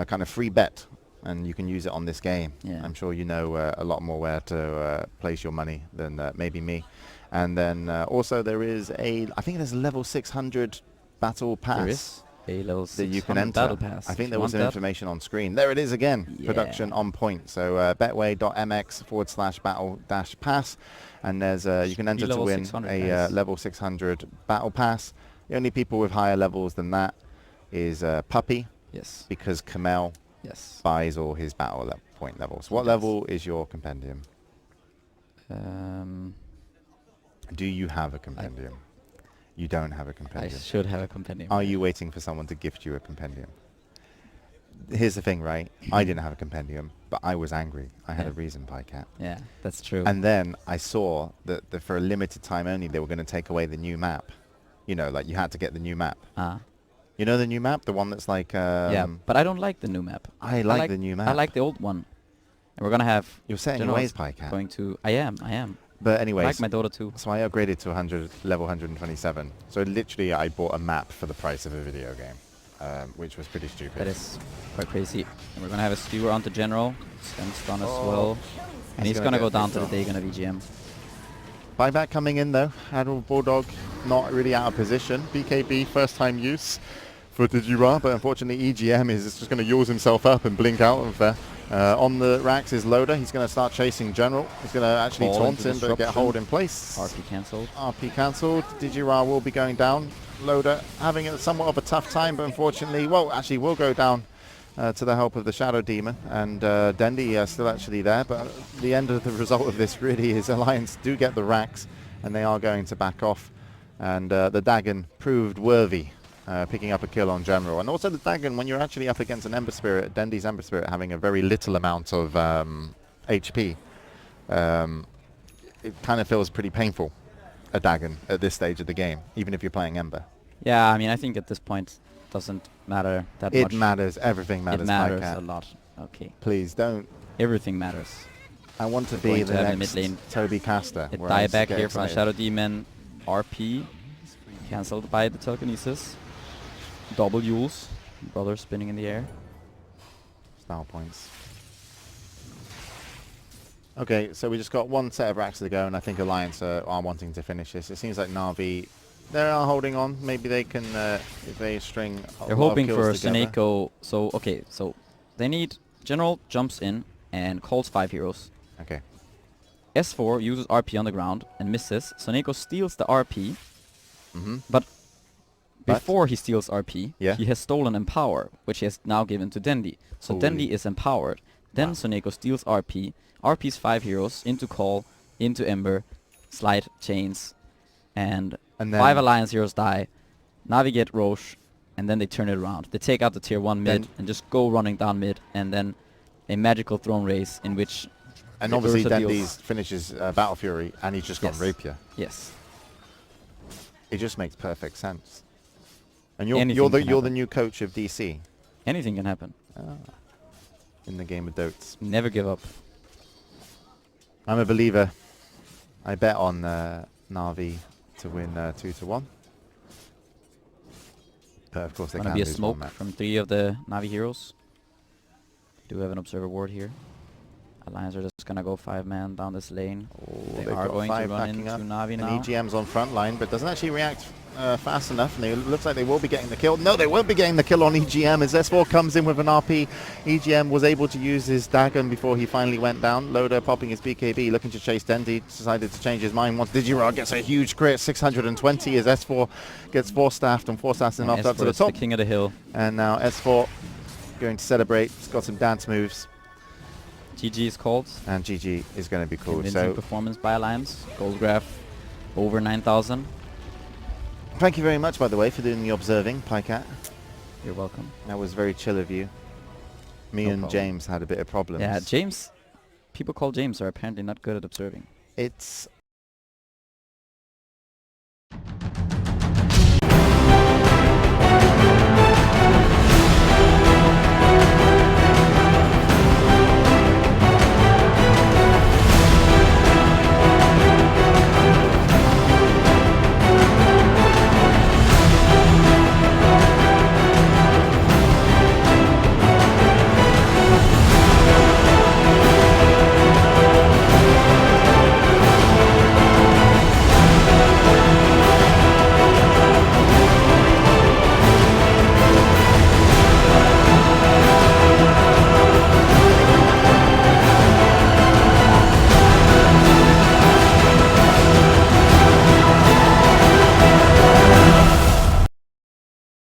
kind of free bet, and you can use it on this game. Yeah. I'm sure you know a lot more where to place your money than maybe me. And then also there is I think there's a level 600 battle pass. there is a level 600 that you can enter. battle pass. I think there was some information on screen. There it is again. Yeah. Production on point. So betway.mx/battle-pass, and there's you can enter to win a level 600 battle pass. The only people with higher levels than that is Puppy. Yes. Because Kamel buys all his battle point levels. What level is your compendium? Do you have a compendium? You don't have a compendium. I should have a compendium. Are you waiting for someone to gift you a compendium? Here's the thing, right? I didn't have a compendium, but I was angry. I had a reason, Bycat. Yeah, that's true. And then I saw that for a limited time only, they were going to take away the new map. You know, like you had to get the new map. You know the new map? The one that's like... yeah, but I don't like the new map. I like the new map. I like the old one. And we're going to have... You're setting your ways, Pycat. Going to... I am. But I anyways, like my Dota too. so I upgraded to level 127. So literally I bought a map for the price of a video game, which was pretty stupid. That is quite crazy. And we're gonna have a skewer onto general. Sven stun as Oh. well. And he's He's gonna gonna go get down to the picked Dagon of EGM. Buyback coming in though. Admiral Bulldog not really out of position. BKB first time use for Digirah, but unfortunately EGM is just going to use himself up and blink out of there. On the racks is Loader. He's going to start chasing General. He's going to actually Fall taunt into him but get disruption. hold in place. RP cancelled. RP cancelled. Digirah will be going down. Loader having somewhat of a tough time, but unfortunately, well, actually will go down to the help of the Shadow Demon. And Dendi still actually there, but the end of the result of this really is Alliance do get the racks, and they are going to back off. And the Dagon proved worthy, picking up a kill on General. And also the Dagon, when you're actually up against an Ember Spirit, Dendi's Ember Spirit having a very little amount of HP, it kind of feels pretty painful, a Dagon, at this stage of the game, even if you're playing Ember. Yeah, I mean, I think at this point doesn't matter that much. It matters. Everything matters. It matters Pycat. a lot. Okay. Please don't. Everything matters. I want to We're be going to the have a next mid lane. Toby Caster. A where I dieback get here from the excited. Shadow Demon. RP. Cancelled by the telekinesis. Double Yules. Brother spinning in the air. Style points. Okay, so we just got one set of racks to go, and I think Alliance are wanting to finish this. It seems like Navi, they are holding on. Maybe they can, if they string They're lot of hoping for kills together. Seneko. So, okay, so they need... General jumps in and calls 5 heroes. Okay. S4 uses RP on the ground and misses. Soneko steals the RP, Mm-hmm. but before he steals RP, Yeah. he has stolen Empower, which he has now given to Dendi. So Holy. Dendi is empowered. Then Wow. Soneko steals RP. RP's 5 heroes into Call, into Ember, slide chains, and And 5 then- Alliance heroes die. Navi get Roche, and then they turn it around. They take out the tier 1 mid Then- and just go running down mid, and then a magical throne race in which... And obviously Ursa Dendi's deals- finishes Battle Fury, and he's just got Yes. Rapier. Yes. It just makes perfect sense. And you're Anything the can you're the happen. new coach of DC Anything can happen. in the game of Dotes. Never give up. I'm a believer. I bet on Navi to win 2-1. But of course they Gonna can be a lose smoke one match. from 3 of the Navi heroes. Do have an observer ward here. Alliance are just gonna go 5-man down this lane. Oh, They they've are got going to 5 run backing into up. Navi And now. EGM's on front line, but doesn't actually react fast enough. And it looks like they will be getting the kill. No, they won't be getting the kill on EGM as S4 comes in with an RP. EGM was able to use his Dagon before he finally went down. Loader popping his BKB, looking to chase Dendi. Decided to change his mind once Digirah gets a huge crit, 620 as S4 gets 4-staffed and 4-staffs him And up to S4 the is top. the king of the hill. And now S4 going to celebrate. He's got some dance moves. GG is called. And GG is going to be cool. Convincing So performance by Alliance. Gold graph over 9,000. thank you very much, by the way, for doing the observing, Pycat. You're welcome. That was very chill of you. Me No and problem. James had a bit of problems. Yeah, James. People call James are apparently not good at observing. It's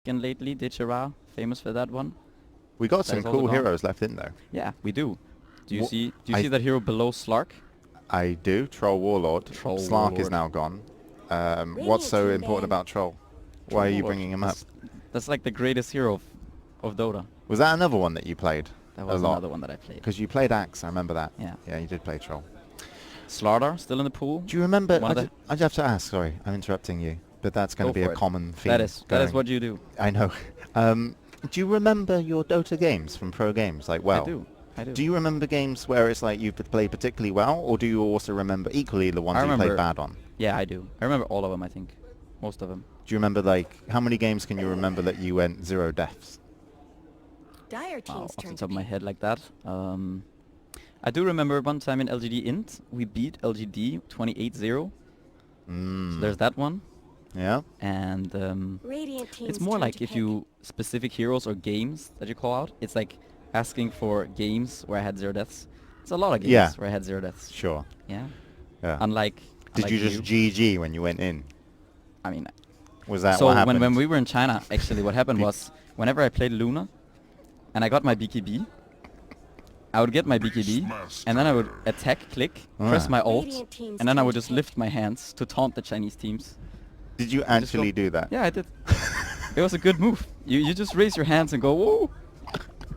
And lately, Digirah, famous for that one. we got That some is also cool gone. heroes left in though. Yeah, we do. Do you Wha- see? Do you I- see that hero below Slark? I do. Troll Warlord. Troll Slark is Warlord. now gone. What's so Radiant important Team about Troll? Why are you Warlord. bringing him up? That's like the greatest hero of Dota. Was that another one that you played? That a was lot? another one that I played. Because you played Axe, I remember that. Yeah. Yeah, you did play Troll. Slardar still in the pool. Do you remember? One of the- I just have to ask. Sorry, I'm interrupting you, but that's going Go to be for a it. common theme. That is going. what you do. I know. Do you remember your Dota games from pro games? Like, well, I do. I do. Do you remember games where it's like you've played particularly well, or do you also remember equally the ones I you played remember- bad on? Yeah, I do. I remember all of them, I think. Most of them. Do you remember, like, how many games can you remember that you went 0 deaths? Dire Wow, team's off the turn top to of my beat. head like that. I do remember one time in LGD Int, we beat LGD 28-0. So there's that one. Yeah? And Radiant team's it's more turn like to if pick. you specific heroes or games that you call out. It's like asking for games where I had 0 deaths. It's a lot of games Yeah. where I had 0 deaths. Sure. Yeah. Yeah. Unlike. Did you just GG when you went in? I mean. Was that So what happened? when we were in China, actually, what happened was whenever I played Luna, and I got my BKB, I would get my BKB, and then I would attack, click, press my ult, Radiant team's and then I turn would to just pick. lift my hands to taunt the Chinese teams. Did you just go- actually do that? Yeah, I did. It was a good move. You just raise your hands and go, whoa!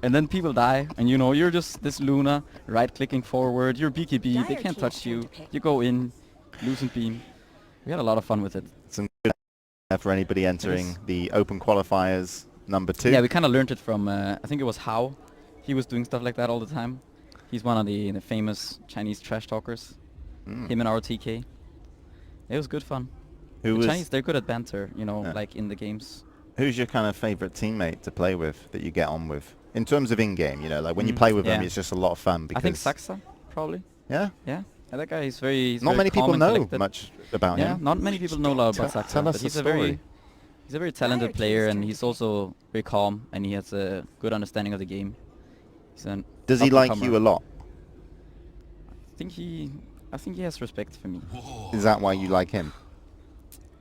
And then people die, and you know, you're just this Luna, right-clicking forward, you're BKB, they Dire can't team's touch turn you, to pick. you go in, Lucent Beam. We had a lot of fun with it. Some good for anybody entering Yes. the Open Qualifiers number 2. Yeah, we kind of learned it from, I think it was Hao. He was doing stuff like that all the time. He's one of the famous Chinese trash talkers. Him and RTK. It was good fun. Who The was? Chinese, they're good at banter, you know, Yeah. like in the games. Who's your kind of favorite teammate to play with that you get on with? In terms of in-game, you know, like when you play with them, yeah. it's just a lot of fun because... I think Saxa, probably. Yeah? Yeah. And that guy is very he's Not very many calm people and know collected. much about Yeah, him. not many people know a lot about Saxa. Tell us but the he's a story. very talented player, team's and turn he's to pick. also very calm, and he has a good understanding of the game. He's an Does he like up-and-comer. you a lot? I think he has respect for me. Is that why you like him?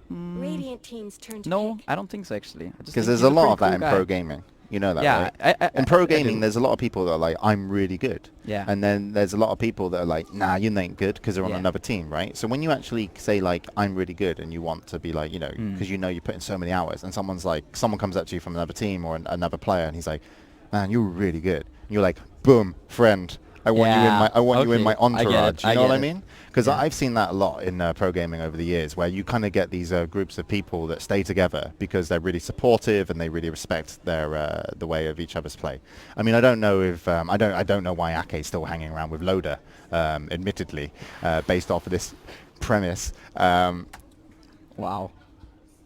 Radiant team's turn to No, pick. I don't think so actually. Because there's a lot of that in pro gaming. You know that, Yeah, right? In pro gaming, do. there's a lot of people that are like, I'm really good. Yeah. And then there's a lot of people that are like, nah, you ain't good because they're on Yeah. another team, right? So when you actually say like, I'm really good and you want to be like, you know, because you know you put in so many hours and someone comes up to you from another team or another player and he's like, man, you're really good. And you're like, boom, friend. I want you in my you in okay, my I get entourage. it, You I know what get I it. mean? Because Yeah. I've seen that a lot in pro gaming over the years, where you kind of get these groups of people that stay together because they're really supportive and they really respect their the way of each other's play. I mean, I don't know if I don't know why Ake's still hanging around with Loda, admittedly, based off of this premise. Wow.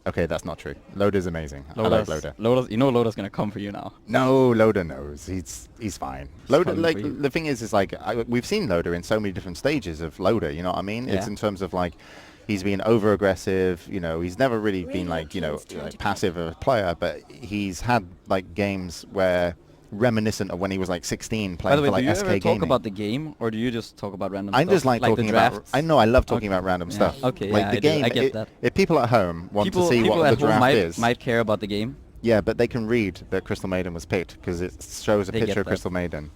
Okay, that's not true. Loda's amazing. I like Loda. You know Loda's gonna come for you now. No, Loda knows. He's fine. Loda, coming like for you. the thing is like we've seen Loda in so many different stages of Loda. You know what I mean? It's Yeah. in terms of like he's been over aggressive. You know, he's never really been like Team's turn to like pick. passive of a player, but he's had like games where reminiscent of when he was like 16 By playing the way, for like do you SK ever Gaming. talk about the game, or do you just talk about random I stuff? just like the talking about. drafts? I know I love talking Okay. about random Yeah. stuff. Okay, like yeah, the I do. game. I get that. If people at home want to see people what at the home draft is, might care about the game. yeah, but they can read that Crystal Maiden was picked because it shows a They get picture of that. Crystal Maiden,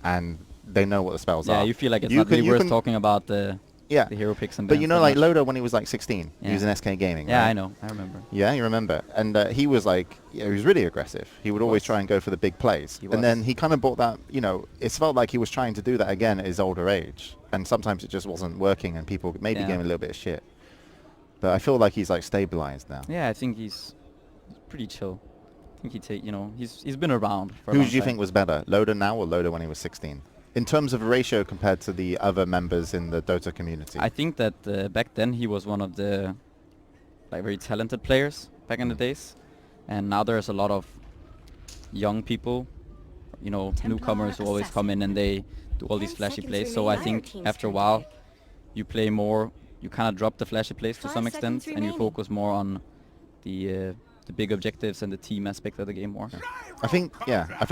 and they know what the spells Yeah, are. you feel like it's You not can- really you worth can- talking about the Yeah, hero picks and but bans you know, that like much. Loda when he was like 16, he Yeah. was in SK Gaming. Yeah, right? I know. I remember. Yeah, you remember, and he was like, yeah, he was really aggressive. He would always was. try and go for the big plays, He and then was. he kind of brought that. You know, it felt like he was trying to do that again at his older age, and sometimes it just wasn't working, and people maybe Yeah. gave him a little bit of shit. But I feel like he's like stabilized now. Yeah, I think he's pretty chill. I think he's been around for a Who long do you time. think was better, Loda now or Loda when he was 16? In terms of ratio compared to the other members in the Dota community. I think that back then he was one of the very talented players back in the days, and now there's a lot of young people, newcomers who always come in and they do all these 10 flashy seconds plays. So I remaining. think Dire team's after a turn to while, pick. you play more. You kind of drop the flashy plays to 5 some extent, seconds and you remaining. focus more on the big objectives and the team aspect of the game more. I think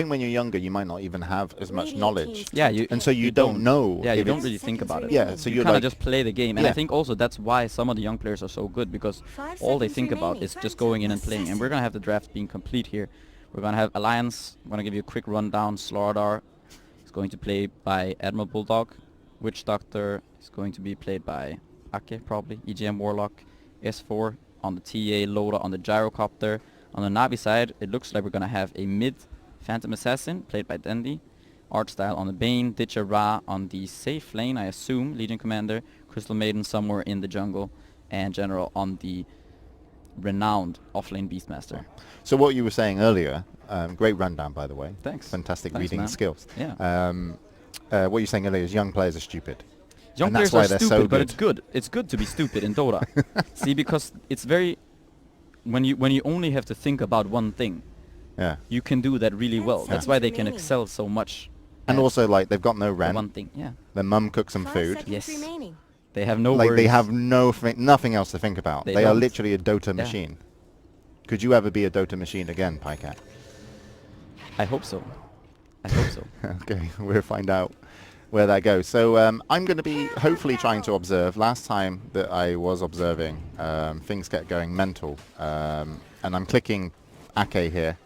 when you're younger, you might not even have as much Radiant knowledge. team's Yeah, turn to you pick. And so you don't know. Yeah, you if don't it's- really think about it. Yeah, so you you're kind like, of just play the game, and I Yeah. think also that's why some of the young players are so good, because 5 all they seconds think about remaining. is just going in and playing. And we're gonna have the draft being complete here. We're gonna have Alliance. I'm gonna give you a quick rundown. Sloradar is going to play by Admiral Bulldog. Witch Doctor is going to be played by Ake, probably. EGM Warlock. S4 on the TA. Loda on the Gyrocopter. On the Navi side, it looks like we're gonna have a mid Phantom Assassin played by Dandy. Artstyle on the Bane, Ditcher Ra on the safe lane, I assume, Legion Commander, Crystal Maiden somewhere in the jungle, and General on the renowned offlane Beastmaster. So what you were saying earlier, great rundown by the way. Thanks. Fantastic Thanks, reading man. skills. Yeah. what you're saying earlier is young players are stupid. Young And that's players why are they're stupid, so but good. it's good. It's good to be stupid in Dota. See, because it's very when you only have to think about one thing, Yeah. you can do that really well. That's why they can remaining. excel so much. And at also, like, they've got no the rent. one thing. Yeah, Their mum cooks them 5 food. seconds Yes. remaining. they have no Like, worries. they have nothing else to think about. They They are don't. literally a Dota Yeah. machine. Could you ever be a Dota machine again, Pycat? I hope so. I hope so. Okay, we'll find out where that goes. So I'm going to be hopefully trying to observe. Last time that I was observing, things get going mental. And I'm clicking Ake here.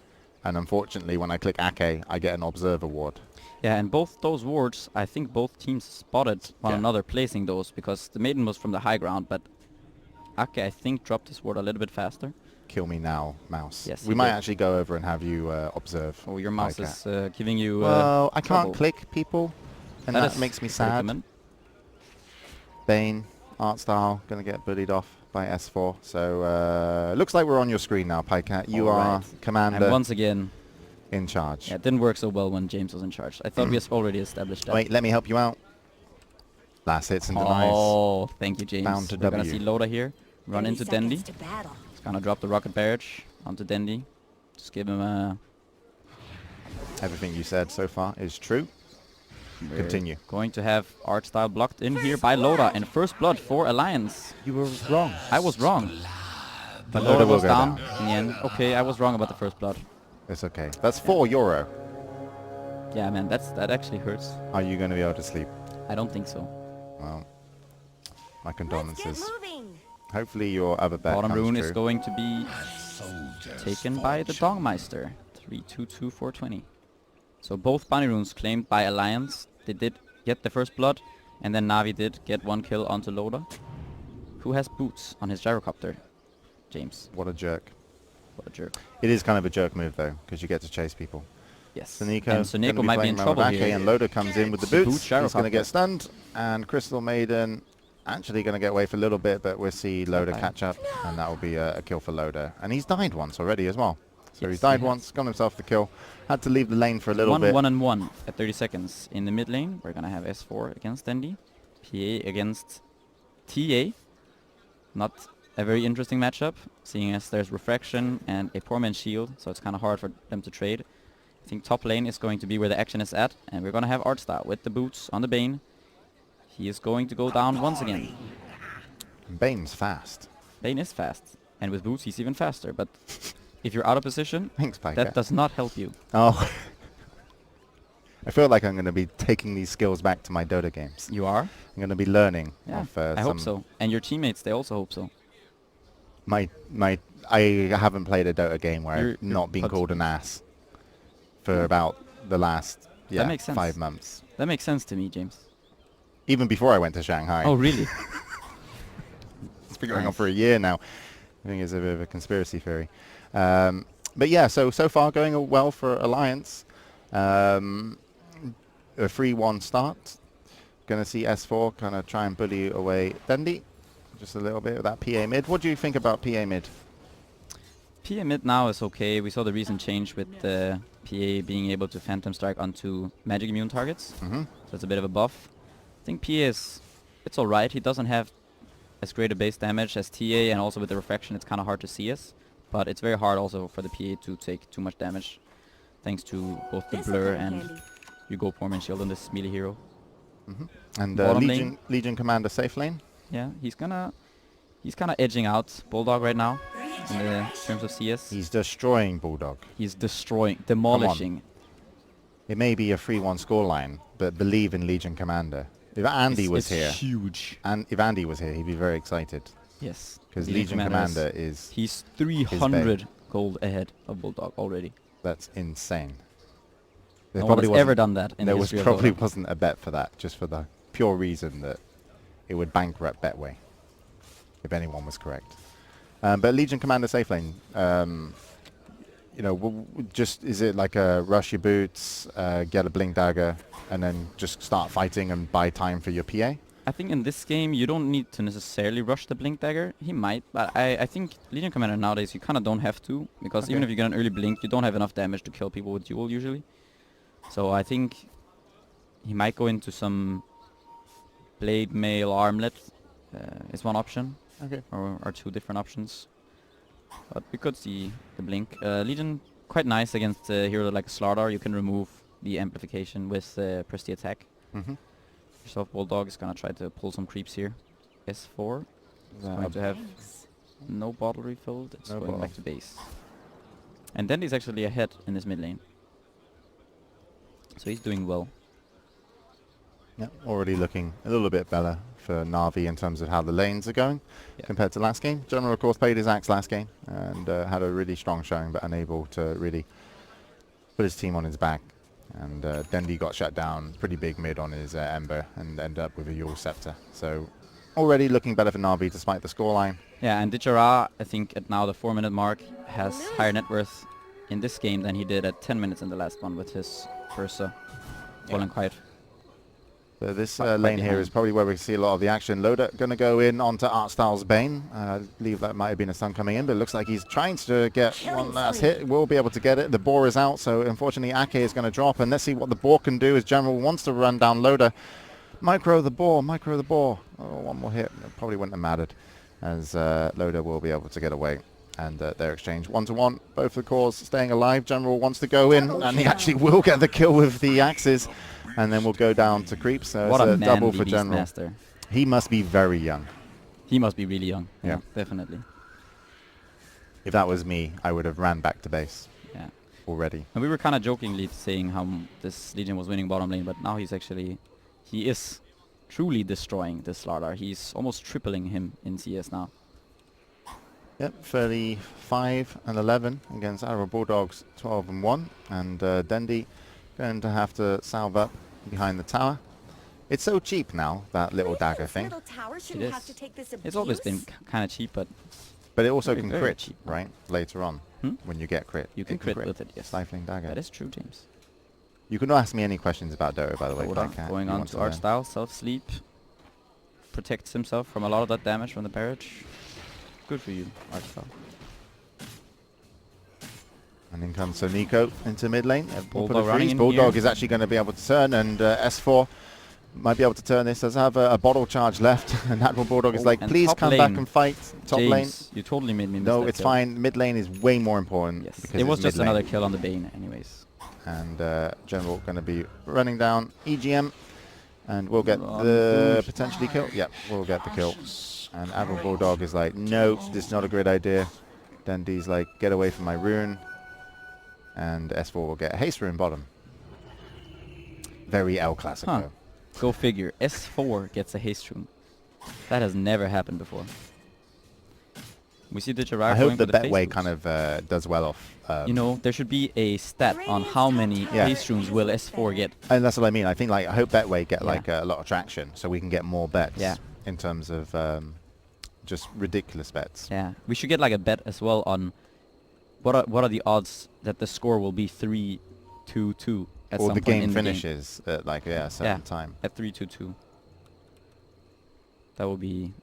And unfortunately, when I click Ake, I get an Observe award. Yeah, and both those wards, I think both teams spotted one Yeah. another placing those, because the Maiden was from the high ground, but Ake, I think, dropped his ward a little bit faster. Kill me now, mouse. Yes, we he might did. actually go over and have you observe. Oh, your mouse Pycat. is giving you Well, I trouble. can't click people, and that is makes me sad. predicament. Bane, art style, going to get bullied off by S4. So looks like we're on your screen now, Pycat. You are Alright. commander And once again, in charge. yeah, it didn't work so well when James was in charge. I thought we had already established that. Wait, let me help you out. Last hits and denies. Oh, thank you, James. Bound to We're gonna W. see Loda here run 30 into seconds Dendi. to battle. He's gonna drop the rocket barrage onto Dendi. Just give him a... Everything you said so far is true. We're Continue. going to have art style blocked in here by Loda, and first blood for Alliance. You were wrong. I was wrong. But Loda Loda will was go down down. in the end. Okay, I was wrong about the first blood. It's okay. That's €4. Yeah, man, that actually hurts. Are you going to be able to sleep? I don't think so. Well, my Let's get condolences. moving. Hopefully your other bet Bottom comes rune true. is going to be taken by the Dongmeister. 322-420. So both bounty runes claimed by Alliance. They did get the first blood, and then Navi did get one kill onto Loda. Who has boots on his gyrocopter? James. What a jerk. What a jerk. It is kind of a jerk move though, because you get to chase people. Yes. Soniko, And Soniko might be in trouble here. and Loda comes in with the Boot boots. He's going to gyrocopter. get stunned, and Crystal Maiden actually going to get away for a little bit, but we'll see Loda Bye-bye. catch up, and that will be a kill for Loda. And he's died once already as well. So Yes, he's died he has. once, got himself the kill, had to leave the lane for a little 1 bit. 1 and 1 at 30 seconds. In the mid lane, we're gonna have S4 against Dendi, PA against TA. Not a very interesting matchup, seeing as there's refraction and a poor man's shield, so it's kind of hard for them to trade. I think top lane is going to be where the action is at, and we're gonna have Artstyle with the boots on the Bane. He is going to go down once again. Bane's fast. Bane is fast, and with boots he's even faster, but if you're out of position, Thanks, Pycat. that does not help you. Oh. I feel like I'm going to be taking these skills back to my Dota games. You are? I'm going to be learning Yeah, off I some hope so. And your teammates, they also hope so. I haven't played a Dota game where You're I've not been put- called an ass for about the last makes sense. 5 months. That makes sense to me, James. Even before I went to Shanghai. Oh, really? It's been going on Nice. for a year now. I think it's a bit of a conspiracy theory. But yeah, so far going well for Alliance. A 3-1 start. Going to see S4 kind of try and bully away Dendi. Just a little bit of that PA mid. What do you think about PA mid? PA mid now is okay. We saw the recent change with the PA being able to Phantom Strike onto magic immune targets. Mm-hmm. So it's a bit of a buff. I think PA is... It's alright. He doesn't have as great a base damage as TA, and also with the refraction it's kind of hard to see us. But it's very hard also for the PA to take too much damage, thanks to both the This'll blur come in and handy. you go poor man shield on this melee hero. And Bottom Legion Commander safe lane. Yeah, he's kind of edging out Bulldog right now in the terms of CS. He's destroying Bulldog. He's destroying, demolishing. It may be a 3-1 scoreline, but believe in Legion Commander. If Andy was here, huge. and if Andy was here, he'd be very excited Yes, because Legion Commander is- is He's 300 gold ahead of Bulldog already. that's insane. There No one has wasn't- ever done that in the there was history of probably Dota. wasn't a bet for that, just for the pure reason that it would bankrupt Betway, if anyone was correct. But Legion Commander safe lane, you know, just is it like a rush your boots, get a blink dagger, and then just start fighting and buy time for your PA? I think in this game you don't need to necessarily rush the Blink Dagger. He might, but I think Legion Commander nowadays you kind of don't have to, because even Okay. if you get an early Blink, you don't have enough damage to kill people with Duel usually. So I think He might go into some blade mail armlet. Is one option. Okay. Or two different options. But we could see the blink. Legion quite nice against a hero like Slardar. You can remove the amplification with press the attack. Mm-hmm. Soft Bulldog is gonna try to pull some creeps here. S4 is going to have no bottle refilled. It's No going bottle. back to base. And Dendy's actually ahead in this mid lane. So he's doing well. Yeah, already looking a little bit better for Navi in terms of how the lanes are going compared to last game. General, of course, played his axe last game and had a really strong showing, but unable to really put his team on his back. And Dendy got shut down pretty big mid on his Ember and ended up with a Yule Scepter. So already looking better for Navi despite the scoreline. Yeah, and Ditchara, I think at now the 4-minute mark, has higher net worth in this game than he did at 10 minutes in the last one with his Ursa falling quiet. So this lane here is probably where we see a lot of the action. Loda going to go in onto Artstyle's Bane. I believe that might have been a stun coming in, but it looks like he's trying to get one last hit. Will be able to get it. The boar is out, so unfortunately Ake is going to drop. And let's see what the boar can do as General wants to run down Loda. Micro the boar, micro the boar. Oh, one more hit. It probably wouldn't have mattered as Loda will be able to get away. And their exchange 1-to-1. Both the cores staying alive. General wants to go in, and he actually will get the kill with the axes. And then we'll go down to creeps. So What it's a a double manly for General. Beastmaster. He must be very young. He must be really young. Yeah. Definitely. If that was me, I would have ran back to base Yeah. already. And we were kind of jokingly saying how this Legion was winning bottom lane, but now he's actually, he is truly destroying this Slardar. He's almost tripling him in CS now. Yep, 35 and 11 against Arrow Bulldogs 12 and 1. And Dendy going to have to salve up behind the tower. It's so cheap now, that little dagger thing. Little tower It shouldn't have is. to take this It's always been abuse. kind of cheap, but But it also Very, can very crit, cheap. right? Later on, Hmm? when you get crit. you can It crit with it, yes. Stifling dagger. That is true, James. You can ask me any questions about Dota, by the way. Dota, if I going you on want to learn. art style, self-sleep. Protects himself from a lot of that damage from the barrage. Good for you, art style. And in comes Nico into mid lane. Bulldog running in Bulldog here. is actually going to be able to turn, and S4 might be able to turn this. Does have a bottle charge left, and Admiral Bulldog is Oh, like, and please top come back lane. and fight. Top lane. James, you totally made me miss No, that it's kill. fine. Mid lane is way more important. Yes, because it was it's just mid lane. another kill on the Bane anyways. And General going to be running down EGM, and we'll get Run, the push. potentially kill. Yep, we'll get the kill. And Admiral Bulldog is like, no, this is not a great idea. Dendy's like, get away from my rune. And S4 will get a haste rune bottom. Very El Clasico. Huh. Go figure. S4 gets a haste rune. That has never happened before. We see Ditchara I going hope for the the Betway face kind boost. of does well off. You know, there should be a stat on how many Yeah. haste runes will S4 get. And that's what I mean. I think like I hope Betway get Yeah. like a lot of traction, so we can get more bets. Yeah. In terms of just ridiculous bets. Yeah, we should get like a bet as well on what are the odds that the score will be 3-2-2 at Or some the point game in finishes at like a certain Yeah. time. at 3-2-2. That would be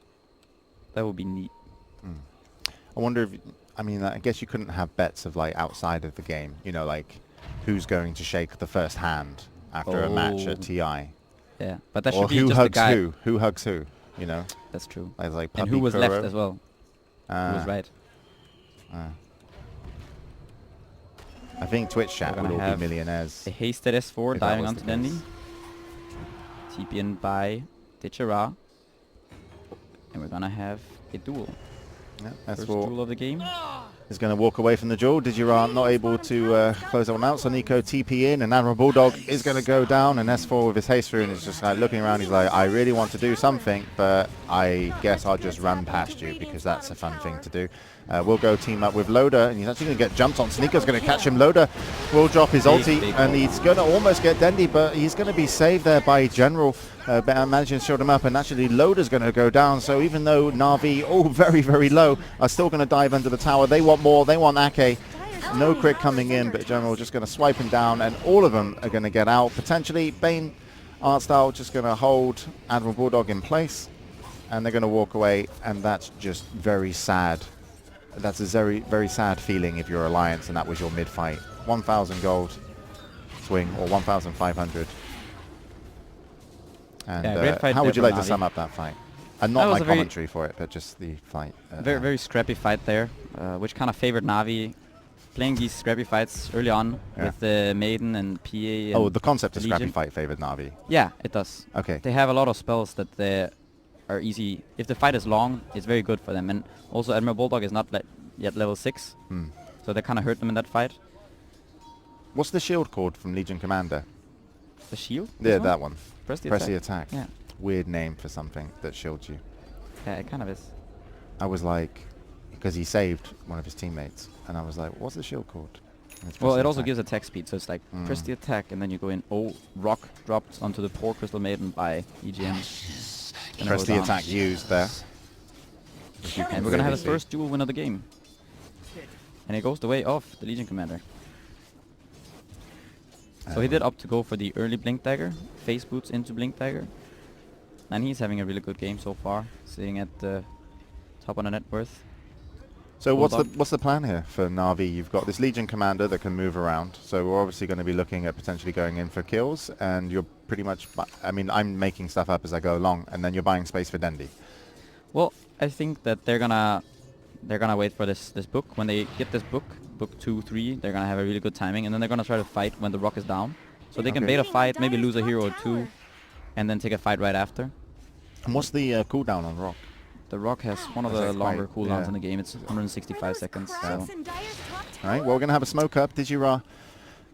neat. I wonder if, I mean, I guess you couldn't have bets of like outside of the game. You know, like who's going to shake the first hand after a match at Oh. TI, Yeah, but that or should be who just the hugs guy. who hugs who. You know, That's true. like And Puppy who was left Kuro. as well? Who was right? I think Twitch chat We're would gonna all be have millionaires. A hasted S4 If that diving was onto the case. Dendy. TP in by Ditchara. And we're gonna have a duel. Yeah, First S4 duel of the game. is going to walk away from the duel. Digirant not able to close that one out. So Nico TP in, and Admiral Bulldog is going to go down, and S4 with his haste rune is just like looking around. He's like, I really want to do something, but I guess I'll just run past you because that's a fun thing to do. We'll go team up with Loda, and he's actually going to get jumped on. Sneaker's going to catch him. Loda will drop his ulti, big and ult. he's going to almost get Dendy, but he's going to be saved there by General. Managing to shield him up, and actually Loda's going to go down. So even though Navi, all very, very low, are still going to dive under the tower. They want more. They want Ake. No crit coming in, but General just going to swipe him down, and all of them are going to get out. Potentially, Bane Artstyle just going to hold Admiral Bulldog in place, and they're going to walk away, and that's just very sad. That's a very, very sad feeling if you're Alliance and that was your mid-fight. 1,000 gold swing, or 1,500. And Yeah, great fight how would there you from like to Navi. sum up that fight? And That not was my a very- commentary for it, but just the fight. Very scrappy fight there, which kind of favored Navi playing these scrappy fights early on Yeah. with the Maiden and PA. And Oh, the concept of the scrappy Legion. fight favored Navi. Yeah, it does. Okay. They have a lot of spells that they are easy. If the fight is long, it's very good for them. And also Admiral Bulldog is not yet level 6, Hmm. so they kind of hurt them in that fight. What's the shield called from Legion Commander? The shield? Yeah, This that one. Press the Press attack. the attack. Yeah. Weird name for something that shields you. Yeah, it kind of is. I was like, because he saved one of his teammates, and I was like, what's the shield called? And it's Well, press it the also attack. gives attack speed, so it's like press Mm. the attack and then you go in. Oh, rock dropped onto the poor Crystal Maiden by EGM. And it Press goes the down. attack used there. And we're gonna have the see. first duel win of the game. And it goes the way of the Legion Commander. So he did opt to go for the early Blink Dagger, face boots into Blink Dagger. And he's having a really good game so far, sitting at the top on the net worth. So Bulldog. what's the plan here for Navi? You've got this Legion Commander that can move around. So we're obviously going to be looking at potentially going in for kills, and you're pretty much. I mean, I'm making stuff up as I go along, and then you're buying space for Dendi. Well, I think that they're gonna wait for this book. When they get this book 2, 3, they're gonna have a really good timing, and then they're gonna try to fight when the rock is down. So they can Okay. bait a fight, maybe lose a hero or two, and then take a fight right after. And what's the cooldown on Rock? The rock has one of Is the that longer quite- cooldowns yeah. in the game. It's 165 seconds. So. All right, well, we're going to have a smoke up. DigiRa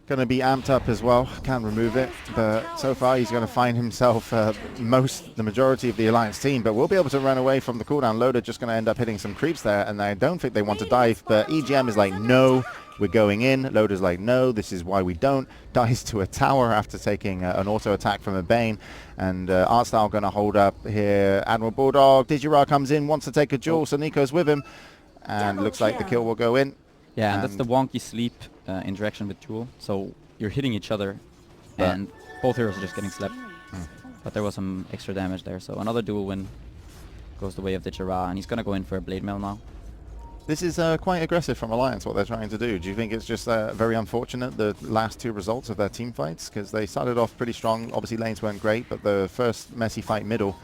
going to be amped up as well. Can't remove it, but so far he's going to find himself the majority of the Alliance team, but we'll be able to run away from the cooldown. Loader just going to end up hitting some creeps there, and I don't think they want to dive, but EGM is like, no, we're going in. Loader's like, no, this is why we don't. Dies to a tower after taking an auto attack from a Bane, and Artstyle going to hold up here. Admiral Bulldog, DigiRa comes in, wants to take a duel, so Nico's with him, and looks like the kill will go in. Yeah, and that's the wonky sleep interaction with Jewel. So you're hitting each other, and both heroes are just getting slept. But there was some extra damage there, so another duel win goes the way of DigiRa, and he's gonna go in for a Blade Mail now. This is quite aggressive from Alliance, what they're trying to do. Do you think it's just very unfortunate, the last two results of their team fights? Because they started off pretty strong. Obviously, lanes weren't great, but the first messy fight middle,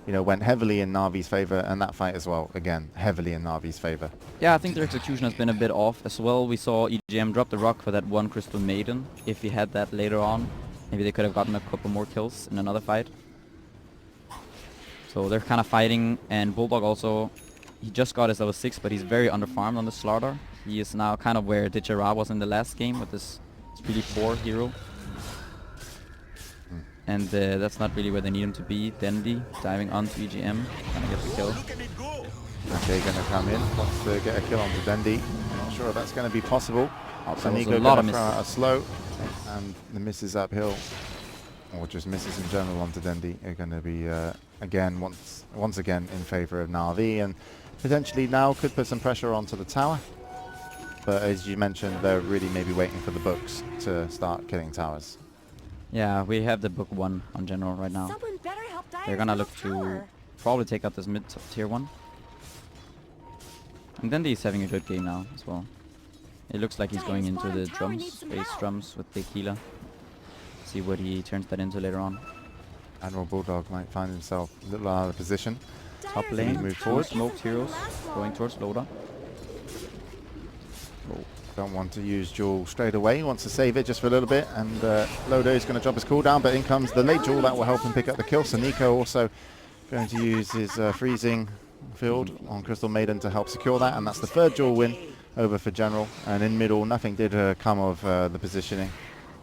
you know, went heavily in Navi's favor, and that fight as well, again, heavily in Navi's favor. Yeah, I think their execution has been a bit off as well. We saw EGM drop the rock for that one Crystal Maiden. If he had that later on, maybe they could have gotten a couple more kills in another fight. So they're kind of fighting, and Bulldog also, he just got his level 6, but he's very underfarmed on the Slaughter. He is now kind of where DigiRa was in the last game with this really poor hero. And that's not really where they need him to be. Dendi diving onto EGM, trying to get the kill. Okay, going to come in, wants to get a kill onto Dendi. Not sure if that's going to be possible. There was Nico a lot of going to throw misses. out a slow, and the misses uphill, or just misses in general onto Dendi, are going to be, again, once again in favor of Navi, and potentially now could put some pressure onto the tower. But as you mentioned, they're really maybe waiting for the books to start killing towers. Yeah, we have the book 1 on general right now. Someone better help They're gonna look to probably take out this mid tier 1. And Dendi is having a good game now as well. It looks like he's going into the drums, bass drums with big healer. See what he turns that into later on. Admiral Bulldog might find himself a little out of position. Top lane, move two forward. smoked heroes going towards Loda. Don't want to use Jewel straight away, wants to save it just for a little bit, and Lodo is going to drop his cooldown, but in comes the late Jewel that will help him pick up the kill. So Nico also going to use his freezing field on Crystal Maiden to help secure that, and that's the third Jewel win over for General. And in middle, nothing did come of the positioning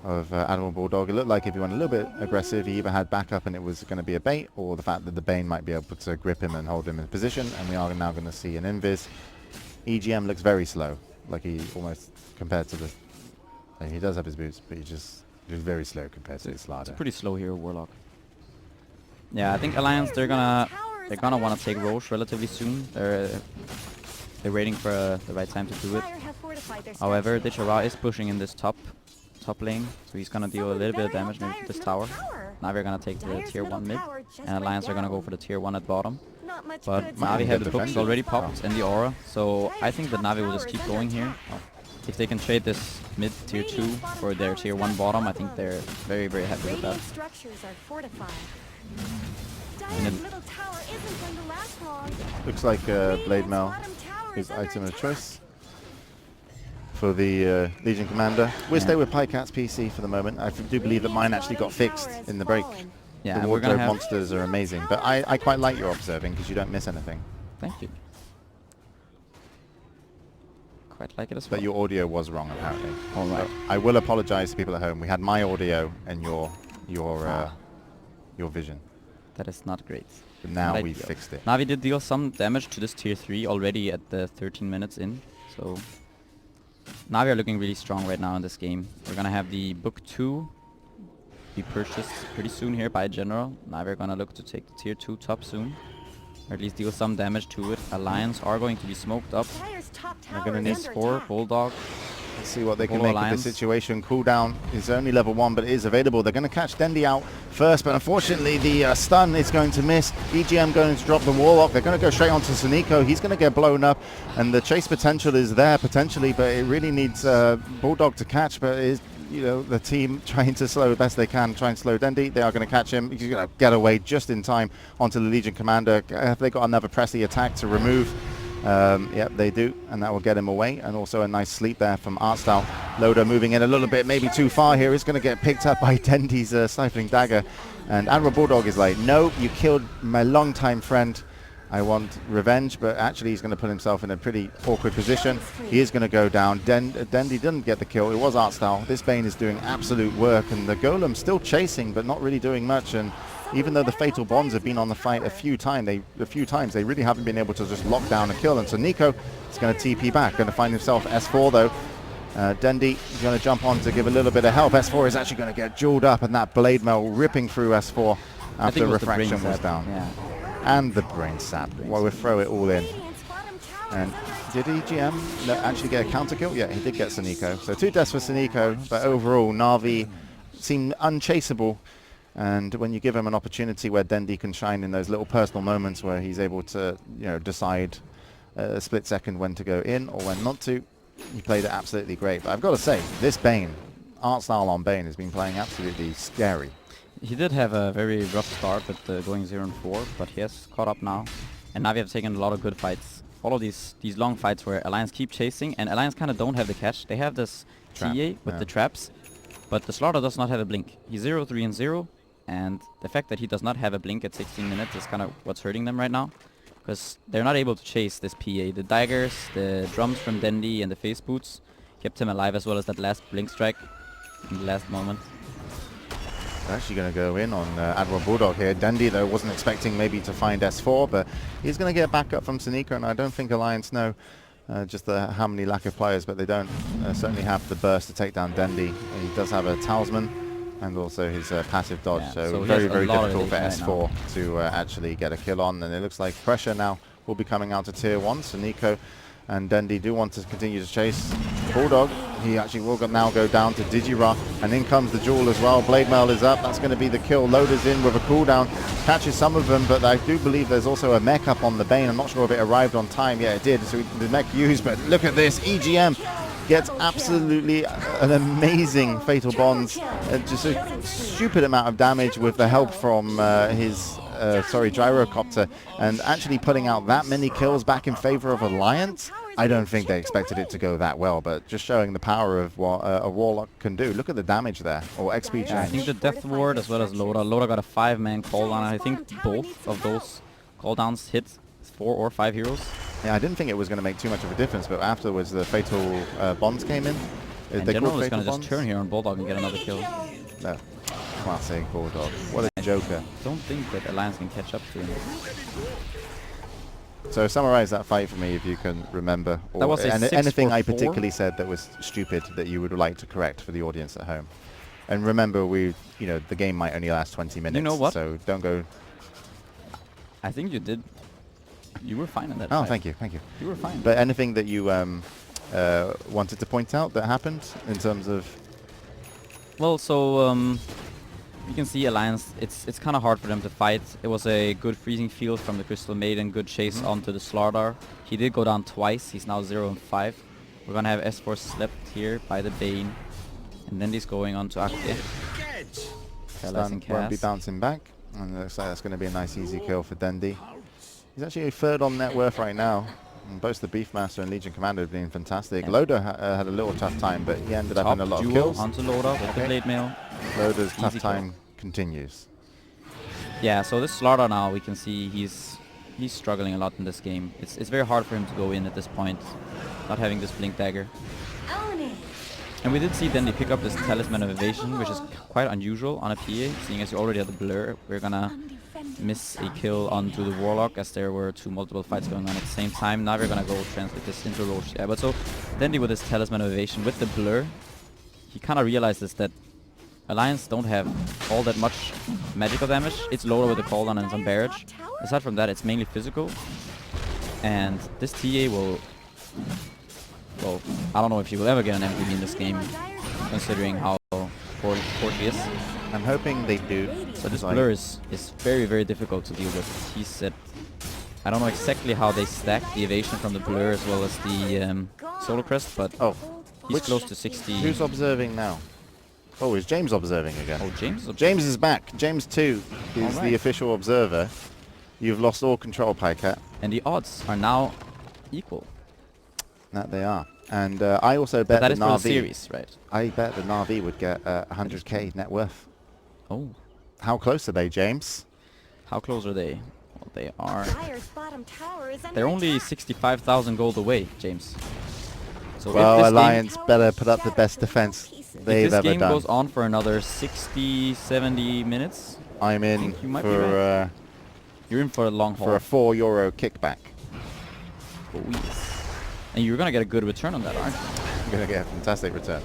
of Admiral Bulldog. It looked like if he went a little bit aggressive, he either had backup and it was going to be a bait, or the fact that the Bane might be able to grip him and hold him in position, and we are now going to see an invis. EGM looks very slow. Like he almost compared to the, he does have his boots, but he's very slow compared to his It's a Slaughter. pretty slow hero, Warlock. Yeah, I think Alliance, they're gonna want to take Roche relatively soon. They're waiting for the right time to do it. However, DigiRa is pushing in this top lane, so he's gonna deal a little bit of damage maybe to this tower. Now we're gonna take the tier 1 mid, and Alliance are gonna go for the tier 1 at bottom. But Navi have the books already popped and the aura, so I think that Navi will just keep going here. If they can trade this mid tier 2 for their tier 1 bottom, I think they're very, very happy with that. Structures are fortified. Dire's middle tower isn't going to last long. Looks like Blade Radiant's Mail bottom tower is under item of attack. choice for the Legion Commander. We'll Yeah. stay with Pycat's PC for the moment. I do believe that mine actually got fixed in the break. Yeah, The and we're gonna wardrobe have... monsters are amazing, but I quite like your observing because you don't miss anything. Thank you. Quite like it as well. But your audio was wrong apparently. All right. So I will apologize to people at home. We had my audio and your vision. That is not great. But now Right we deal. fixed it. Navi did deal some damage to this tier 3 already at the 13 minutes in. So Navi are looking really strong right now in this game. We're gonna have the book 2 be purchased pretty soon here by General. Navi are gonna look to take the tier 2 top soon. Or at least deal some damage to it. Alliance are going to be smoked up. Dire's top They're tower gonna is need under 4 attack. Bulldog. Let's see what they can Polo make of Alliance. the situation. Cooldown is only level 1, but it is available. They're going to catch Dendi out first, but unfortunately the stun is going to miss. EGM going to drop the Warlock. They're going to go straight onto Suniko. He's going to get blown up, and the chase potential is there potentially, but it really needs Bulldog to catch. But it is, you know, the team trying to slow the best they can, trying to slow Dendi. They are going to catch him. He's going to get away just in time onto the Legion Commander. Have they got another Pressy attack to remove? Yep, they do, and that will get him away. And also a nice sleep there from Artstyle. Loda moving in a little bit, maybe too far here. Is going to get picked up by Dendi's Stifling Dagger. And Admiral Bulldog is like, no, you killed my longtime friend. I want revenge, but actually he's going to put himself in a pretty awkward position. He is going to go down. Dendi didn't get the kill. It was Artstyle. This Bane is doing absolute work, and the Golem still chasing, but not really doing much. And even though the Fatal Bonds have been on the fight a few times, they really haven't been able to just lock down a kill. And so Nico is going to TP back, going to find himself S4 though. Dendi is going to jump on to give a little bit of help. S4 is actually going to get jeweled up, and that Blade Mail ripping through S4 I think after it was the brain refraction was zap. down. Yeah. And the brain sap. Well, we'll throw it all in. Radiant's bottom tower And is under did attack. EGM actually get a counter kill? Yeah, he did get Suniko. So 2 deaths for Suniko, but overall Navi seemed unchaseable. And when you give him an opportunity where Dendi can shine in those little personal moments where he's able to, you know, decide a split second when to go in or when not to, he played it absolutely great. But I've got to say, this Bane, Artstyle on Bane, has been playing absolutely scary. He did have a very rough start with going 0-4, but he has caught up now. And Navi have taken a lot of good fights. All of these long fights where Alliance keep chasing, and Alliance kind of don't have the catch. They have this Trap, TA with yeah. the traps, but the Slaughter does not have a blink. He's 0-3-0, and the fact that he does not have a blink at 16 minutes is kind of what's hurting them right now. Because they're not able to chase this PA. The daggers, the drums from Dendi, and the face boots kept him alive, as well as that last blink strike in the last moment. They're actually going to go in on Admiral Bulldog here. Dendi, though, wasn't expecting maybe to find S4, but he's going to get back up from Suniko, and I don't think Alliance know just how many lack of players, but they don't certainly have the burst to take down Dendi. He does have a Talisman and also his passive dodge, Yeah, so so he very, has a very lot of difficult for elation right S4 to actually get a kill on, and it looks like pressure now will be coming out to tier 1. Suniko and Dendi do want to continue to chase Bulldog. He actually will now go down to Digirah, and in comes the Jewel as well. Blade Mail is up. That's going to be the kill. Loader's in with a cooldown. Catches some of them, but I do believe there's also a mech up on the Bane. I'm not sure if it arrived on time. Yeah, it did. So the mech used, but look at this. EGM gets absolutely an amazing Fatal Bonds. Just a stupid amount of damage with the help from his gyrocopter, and actually putting out that many kills back in favor of Alliance. I don't think they expected it to go that well, but just showing the power of what a Warlock can do. Look at the damage there, or XP change. Yeah, I think the Death Ward as well as Loda. Loda got a 5-man cooldown. I think both of those cooldowns hit 4 or 5 heroes. Yeah, I didn't think it was going to make too much of a difference, but afterwards the Fatal Bonds came in. And They General called is going Fatal to just Bonds? turn here on Bulldog and get another kill. No. Classic Bulldog. What a joker. Don't think that Alliance can catch up to him. So summarize that fight for me if you can remember. Or That was a 6 anything for I 4. particularly said that was stupid that you would like to correct for the audience at home. And remember, the game might only last 20 minutes. You know what? So don't go. I think you did. You were fine in that Oh, fight. thank you. You were fine. But anything that you wanted to point out that happened in terms of? Well, so you can see Alliance, it's kind of hard for them to fight. It was a good freezing field from the Crystal Maiden, good chase onto the Slardar. He did go down twice, he's now 0-5. We're gonna have S4 slept here by the Bane. And then he's going on to Akke. Stun won't be bouncing back. And it looks like that's going to be a nice easy kill for Dendi. He's actually third on net worth right now. And both the Beefmaster and Legion Commander have been fantastic. And Loader had a little tough time, but he ended up top in a lot of duo kills. onto Loda with the blade mail. Loader's tough Easy kill. time continues. Yeah, so this Slaughter now, we can see he's struggling a lot in this game. It's very hard for him to go in at this point, not having this Blink Dagger. Own it. And we did see Dendi pick up this Talisman of Evasion, which is quite unusual on a PA, seeing as you already have the Blur. We're gonna miss a kill onto the Warlock as there were two multiple fights going on at the same time. Now we're gonna go translate this into Roche. Yeah, but so Dendi with his Talisman of Evasion with the Blur, he kind of realizes that Alliance don't have all that much magical damage. It's lower with the cooldown and some barrage. Aside from that, it's mainly physical. And this TA will... Well, I don't know if she will ever get an MVP in this game, considering how poor she is. I'm hoping they do. So this Blur is very, very difficult to deal with. He said... I don't know exactly how they stack the evasion from the Blur as well as the Solar Crest, but he's close to 60. Who's observing now? Oh, is James observing again? Oh, James? James is back. James 2 is the official observer. You've lost all control, Pycat. And the odds are now equal. That they are. And I also bet That that is for the Navi. series, right? I bet that Navi would get 100k net worth. Oh. How close are they, James? How close are they? Well, they are... Dire's bottom tower is under They're only attack. 65,000 gold away, James. So Well, if this Alliance better put up the best defense they've if this ever game done. goes on for another 60, 70 minutes, I'm in think you might be for you're in for a long haul. for a €4 kickback. Oh, yes. And you're gonna get a good return on that, aren't you? I'm going to get a fantastic return.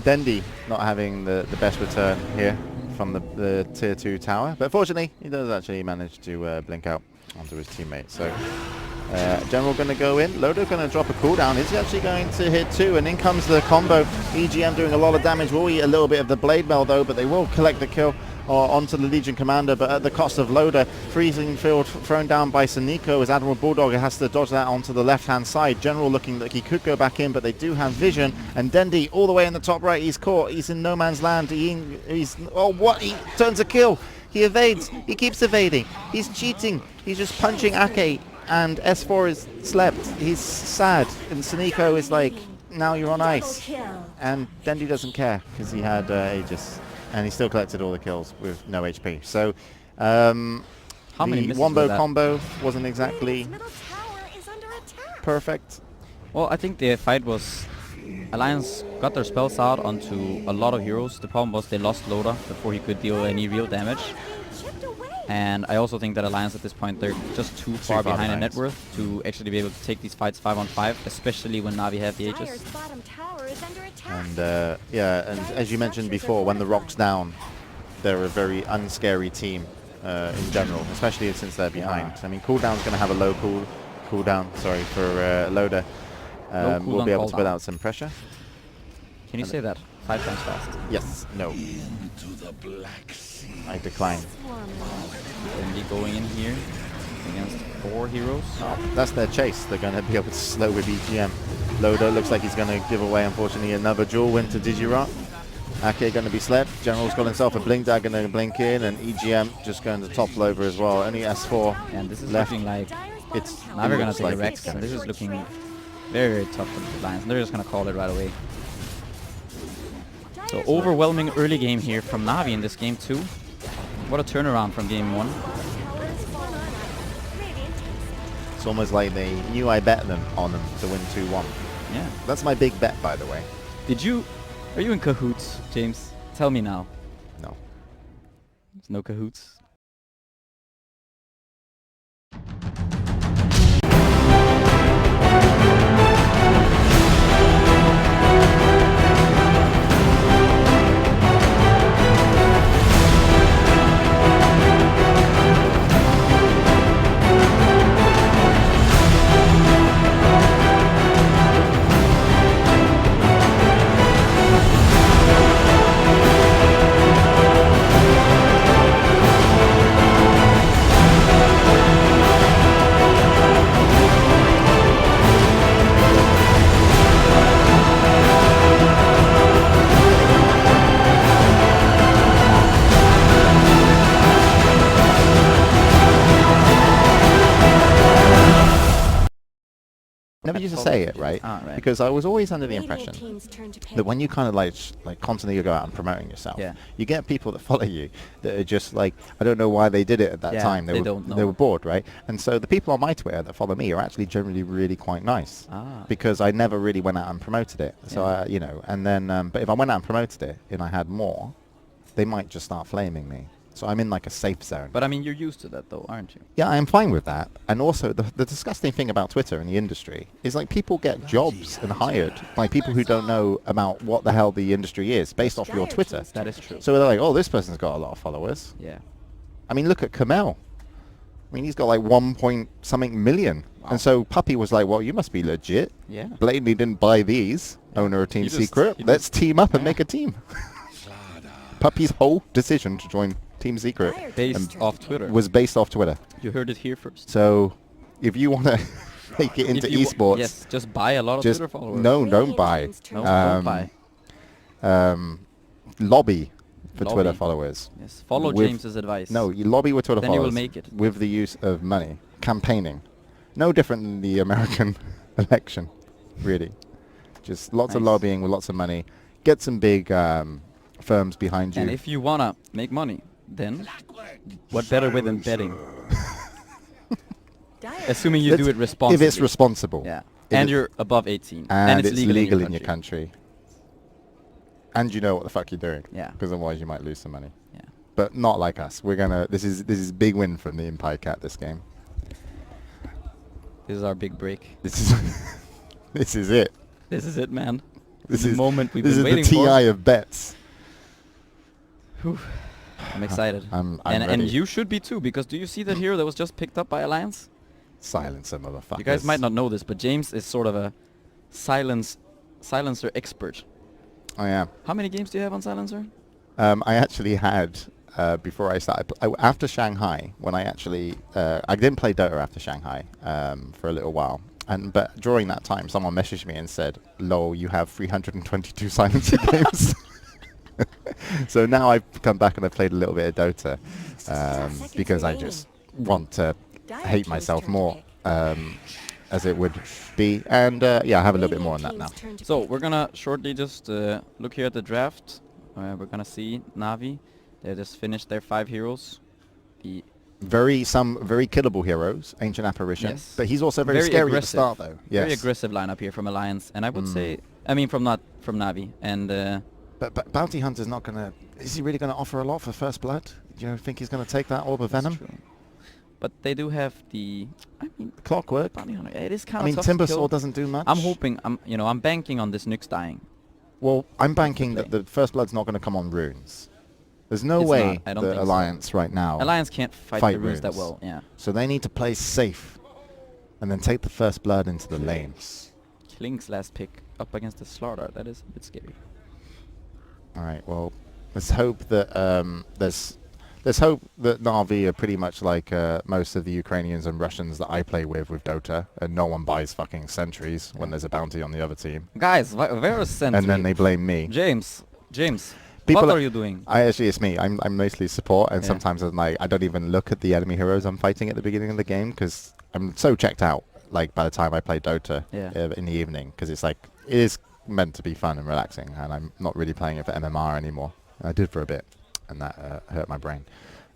Dendi not having the best return here from the tier 2 tower, but fortunately he does actually manage to blink out onto his teammate. So General going to go in, Loader going to drop a cooldown. Is he actually going to hit 2? And in comes the combo. EGM doing a lot of damage. Will eat a little bit of the blade mail though, but they will collect the kill onto the Legion Commander, but at the cost of Loader. Freezing field thrown down by Saniko as Admiral Bulldog has to dodge that onto the left-hand side. General looking like he could go back in, but they do have vision. And Dendi all the way in the top right. He's caught. He's in no man's land. He's oh, what? He turns a kill. He evades. He keeps evading. He's cheating. He's just punching Ake. And S4 is slept. He's sad. And Saniko is like, now you're on ice. And Dendi doesn't care because he had Aegis. And he still collected all the kills with no HP. So How many the misses Wombo was that? combo wasn't exactly Radiant's middle tower is under attack. perfect. Well, I think the fight was... Alliance got their spells out onto a lot of heroes. The problem was they lost Loda before he could deal any real damage. Chipped away. And I also think that Alliance at this point, they're just too far behind in net worth to actually be able to take these fights 5-on-5, especially when Navi have the Aegis. Dire's bottom tower is under attack. And yeah, and as you mentioned before, when the rock's down, they're a very unscary team in general, especially since they're behind. I mean, cooldown's going to have a low cooldown, sorry, for Loda. We'll be able to put out some pressure. Can you say that 5 times fast? Yes, no. I decline. Dendi going in here against 4 heroes. That's their chase. They're going to be able to slow with EGM. Loda looks like he's going to give away, unfortunately, another duel win to Digirot. Ake going to be slept. General's got himself a blink dagger going to blink in, and EGM just going to topple over as well. Only S4 And this is left. looking like It's now we're gonna looks take a like Rex, it's and gonna this is looking very, very tough for the Lions. They're just gonna call it right away. So overwhelming early game here from Navi in this game too. What a turnaround from game 1. It's almost like they knew I bet them on them to win 2-1. Yeah. That's my big bet, by the way. Are you in cahoots, James? Tell me now. No. There's no cahoots. say it, right? Ah, right. Because I was always under the Radiant impression team's turn to pick. that when you kind of like constantly go out and promoting yourself, Yeah. you get people that follow you that are just like, I don't know why they did it at that Yeah, time. they were, don't know. They were bored, right? And so the people on my Twitter that follow me are actually generally really quite nice Ah. because I never really went out and promoted it. So Yeah. I, you know, and then but if I went out and promoted it and I had more, they might just start flaming me. So I'm in like a safe zone. But I mean, you're used to that though, aren't you? Yeah, I am fine with that. And also, the disgusting thing about Twitter and the industry is like people get jobs and hired by people who don't know about what the hell the industry is based off your Dire Twitter. team's That turn is to true. pick. So they're like, oh, this person's got a lot of followers. Yeah. I mean, look at Kamel. I mean, he's got like 1 point something million. Wow. And so Puppy was like, well, you must be legit. Yeah. Blatantly didn't buy these. Owner of Team He just- Secret. he Let's just- team up and yeah. make a team. Puppy's whole decision to join Team Secret Dire Based team's turn off to pick. Twitter. was based off Twitter. You heard it here first. So if you want to make it into If you esports, yes, just buy a lot of just Twitter followers. no, don't Radiant buy. team's turn No, to don't pick. buy. Lobby for Lobby. Twitter followers. Yes, follow With- James's advice. No, you lobby with Twitter Then you followers. will make it. With the use of money. Campaigning. No different than the American election, really. Just lots of Nice. lobbying with lots of money. Get some big firms behind you. And if you wanna make money, then what better way than betting? Dire Assuming you Let's- do it responsibly. If it's responsible. Yeah. If And it- you're above 18. And it's legal, legal in your country. And you know what the fuck you're doing. Yeah. Because otherwise you might lose some money. Yeah. But not like us. We're gonna. This is big win from the Empire Cat. This game. This is our big break. This is this is it. This is it, man. This the is moment we've this been is waiting the TI for. of bets. I'm excited. I'm and ready. you should be too, because do you see that hero that was just picked up by Alliance? Silencer, motherfucker. You guys might not know this, but James is sort of a silencer expert. I am. How many games do you have on silencer? I actually had before I started after Shanghai when I actually I didn't play Dota after Shanghai for a little while. But during that time, someone messaged me and said, "Lol, you have 322 silencer games." So now I've come back and I've played a little bit of Dota because I just want to hate myself more, as it would be. And yeah, I have a little bit more on that now. So we're gonna shortly just look here at the draft. We're gonna see Navi. They just finished their 5 heroes. The Some very killable heroes, Ancient Apparition. Yes. But he's also very, scary at the start, though. Yes. very aggressive lineup here from Alliance, and I would say, I mean from Navi, and But Bounty Hunter's not going to... Is he really going to offer a lot for First Blood? Do you think he's going to take that Orb of that's Venom? true. But they do have the, I mean, Clockwork? Bounty Hunter. It is kind I mean, of tough to Timber kill. Sword doesn't do much. I'm hoping, I'm banking on this Nyx dying. Well, I'm banking that play. the First Blood's not going to come on runes. There's no It's way not. I don't the think so. Alliance right now... Alliance can't fight the runes that well, yeah. So they need to play safe and then take the First Blood into the lanes. Klink's last pick up against the Slardar, that is a bit scary. All right, well, let's hope that let's hope that Navi are pretty much like most of the Ukrainians and Russians that I play with Dota, and no one buys fucking sentries when there's a bounty on the other team, Guys, where is Sentry? and then they blame me. James, People what are- are you doing? It's me. I'm mostly support, and Yeah. sometimes I'm like I don't even look at the enemy heroes I'm fighting at the beginning of the game because I'm so checked out. Like by the time I play Dota in the evening, because it's like it is meant to be fun and relaxing, and I'm not really playing it for MMR anymore. I did for a bit, and that hurt my brain.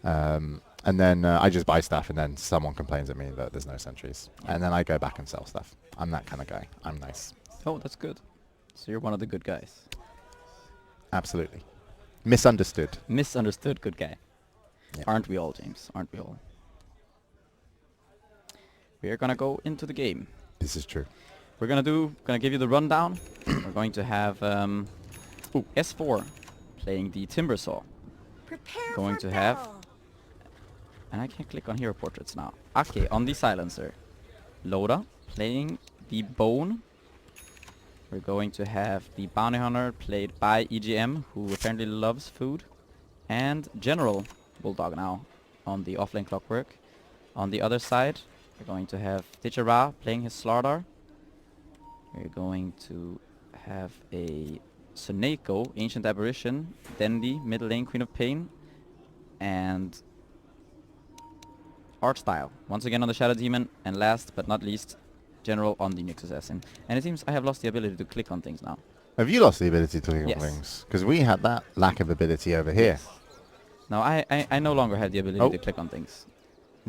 And then I just buy stuff, and then someone complains at me that there's no sentries, and then I go back and sell stuff. I'm that kind of guy. I'm nice. Oh, that's good. So you're one of the good guys. Absolutely. Misunderstood. Misunderstood good guy. Yeah. Aren't we all, James? Aren't we all? We're gonna go into the game. This is true. We're gonna give you the rundown. We're going to have S4 playing the Timber Saw. Prepare Going for to have- battle. And I can click on hero portraits now. Ake on the Silencer. Loda playing the Bone. We're going to have the Bounty Hunter played by EGM, who apparently loves food. And General Bulldog now on the offlane Clockwork. On the other side, we're going to have Tichara playing his Slardar. We're going to have a Suneko, Ancient Aberration, Dendi, middle lane, Queen of Pain, and Art Style. Once again on the Shadow Demon, and last but not least, general on the Nyx assassin. And it seems I have lost the ability to click on things now. Have you lost the ability to click Yes. on things? Because we had that lack of ability over here. No, I no longer have the ability Oh. to click on things.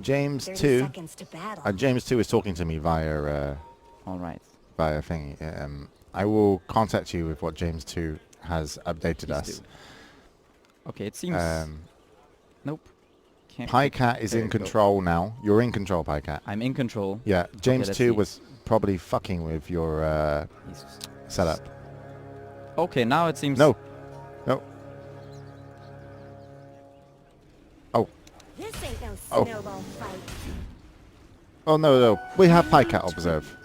James 30 2. seconds to battle. James 2 is talking to me via All right. via thingy. I will contact you with what James 2 has updated Please us. do. Okay, it seems... nope. Can't click. Pycat is There in you go. control now. You're in control, Pycat. I'm in control. Yeah, James let's 2 see. was probably fucking with your He's- setup. Okay, now it seems... No. No. Oh. This ain't no Oh. snowball fight. Oh, no. We have Pycat observe.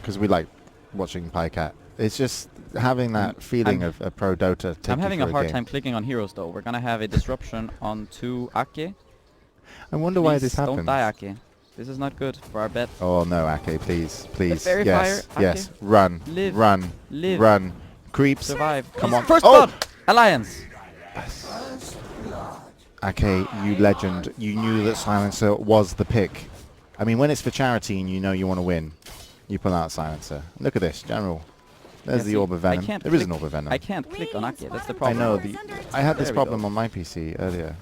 Because we like watching Pycat. It's just having that feeling of a pro Dota take I'm you having a through hard game. time clicking on heroes though. We're gonna have a disruption onto Ake. I wonder why this Please happens. don't die, Ake. This is not good for our bet. Oh no, Ake, please, please. fairy Yes, fire, yes. Ake. Run, Live, run, live. run. Creeps. Survive. Come He's on. First Oh! blood! Alliance! Ake, you legend. You knew that Silencer was the pick. I mean, when it's for charity and you know you want to win, you pull out Silencer. Look at this, General. There's Yeah, the see, Orb of I Venom. can't There is an click- Orb of Venom. I can't click on Ake, that's the I problem. know. I had this There we problem go. on my PC earlier.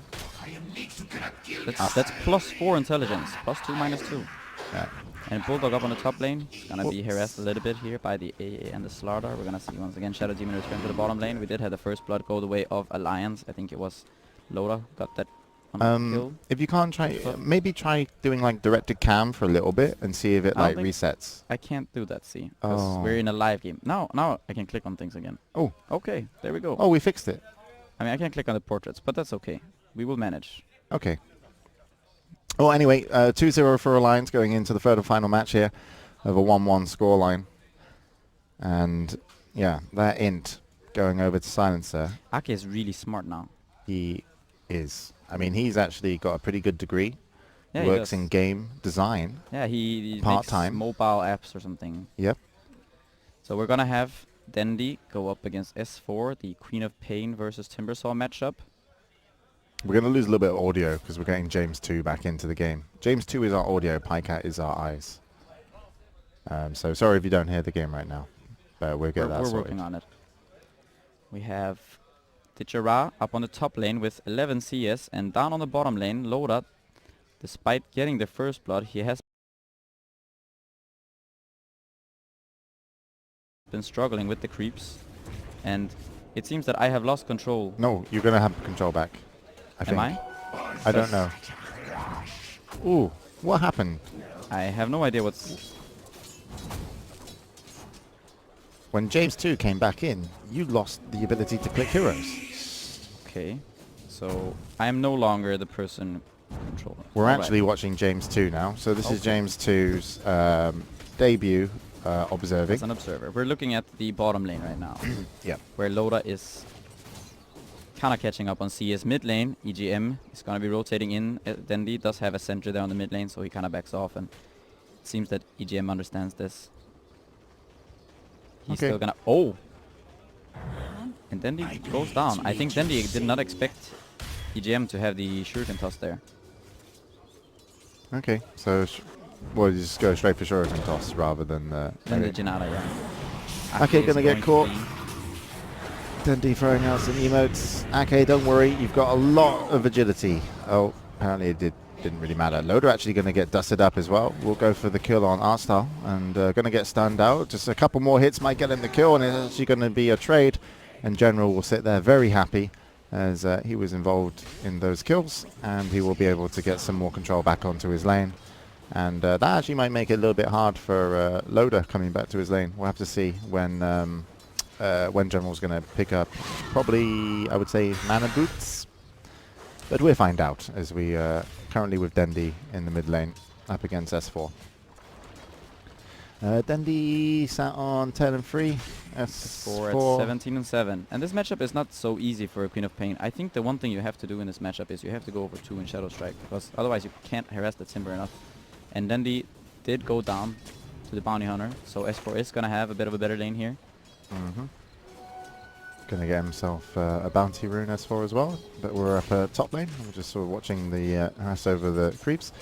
That's +4 intelligence. +2, -2. Yeah. And Bulldog up on the top lane. He's gonna be harassed a little bit here by the AA and the Slardar. We're gonna see once again Shadow Demon return to the bottom lane. We did have the first blood go the way of Alliance. I think it was Loda got that on kill. If you can't try, But- maybe try doing like directed cam for a little bit and see if it I don't like think- resets. I can't do that, see. Because Oh. we're in a live game. Now I can click on things again. Oh. Okay, there we go. Oh, we fixed it. I mean, I can't click on the portraits, but that's okay. We will manage. Okay. Well, anyway, 2-0 for Alliance going into the third and final match here of a 1-1 scoreline. And yeah, that int going over to Silencer. Ake is really smart now. He is. I mean, he's actually got a pretty good degree. Yeah, He he works does. in game design. Yeah, he makes Part-time. mobile apps or something. Yep. So we're gonna have Dendi go up against S4, the Queen of Pain versus Timbersaw matchup. We're going to lose a little bit of audio because we're getting James 2 back into the game. James 2 is our audio, Pycat is our eyes. So sorry if you don't hear the game right now. But we'll get that We're sorted. working on it. We have Tichara up on the top lane with 11 CS, and down on the bottom lane, Loda, despite getting the first blood, he has been struggling with the creeps, and it seems that I have lost control. No, you're going to have control back. I think. Am I? I don't know. Ooh, what happened? I have no idea what's... When James 2 came back in, you lost the ability to click heroes. Okay, so I am no longer the person controlling. We're Alright. actually watching James 2 now. So this is Okay. James 2's debut observing. As an observer. We're looking at the bottom lane right now, Yep. where Loda is kind of catching up on CS mid lane. EGM is going to be rotating in. Dendi does have a sentry there on the mid lane, so he kind of backs off, and it seems that EGM understands this. He's Okay. still gonna... Oh! And Dendi goes down. I think Dendi did not expect EGM to have the shuriken toss there. Okay, so we'll just go straight for shuriken toss rather than Then okay. the Janata, yeah. Okay, Ake gonna is get going caught. clean. Dendi throwing out some emotes. Ake, don't worry, you've got a lot of agility. Oh, apparently it didn't really matter. Loader actually going to get dusted up as well. We'll go for the kill on Artstar and going to get stunned out. Just a couple more hits might get him the kill, and it's actually going to be a trade. And General will sit there very happy as he was involved in those kills, and he will be able to get some more control back onto his lane. And that actually might make it a little bit hard for Loader coming back to his lane. We'll have to see when General's going to pick up probably, I would say, mana boots. But we'll find out as we currently with Dendi in the mid lane up against S4. Dendi sat on 10 and 3. For S4 at 17 and 7. And this matchup is not so easy for a Queen of Pain. I think the one thing you have to do in this matchup is you have to go over 2 in Shadow Strike, because otherwise you can't harass the Timber enough. And Dendi did go down to the Bounty Hunter, so S4 is going to have a bit of a better lane here. Gonna get himself a bounty rune S4 as well, but we're up top lane. We're just sort of watching the harass over the creeps.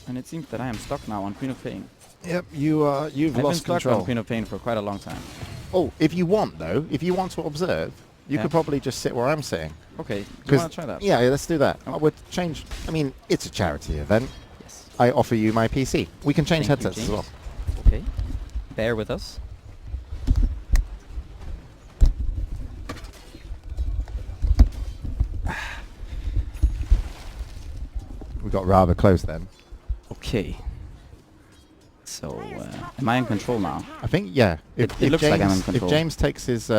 And it seems that I am stuck now on Queen of Pain. Yep, you've I've been lost stuck control. on Queen of Pain for quite a long time. Oh, if you want though, if you want to observe, you Yeah. could probably just sit where I'm sitting. Okay, do you 'Cause- want to try that? Yeah, let's do that. Oh. I would change. I mean, it's a charity event. Yes. I offer you my PC. We can change Thank you, headsets as well. James. Okay. Bear with us. We got rather close then. Okay. So, am I in control now? I think yeah. It looks like I'm in If control. James takes his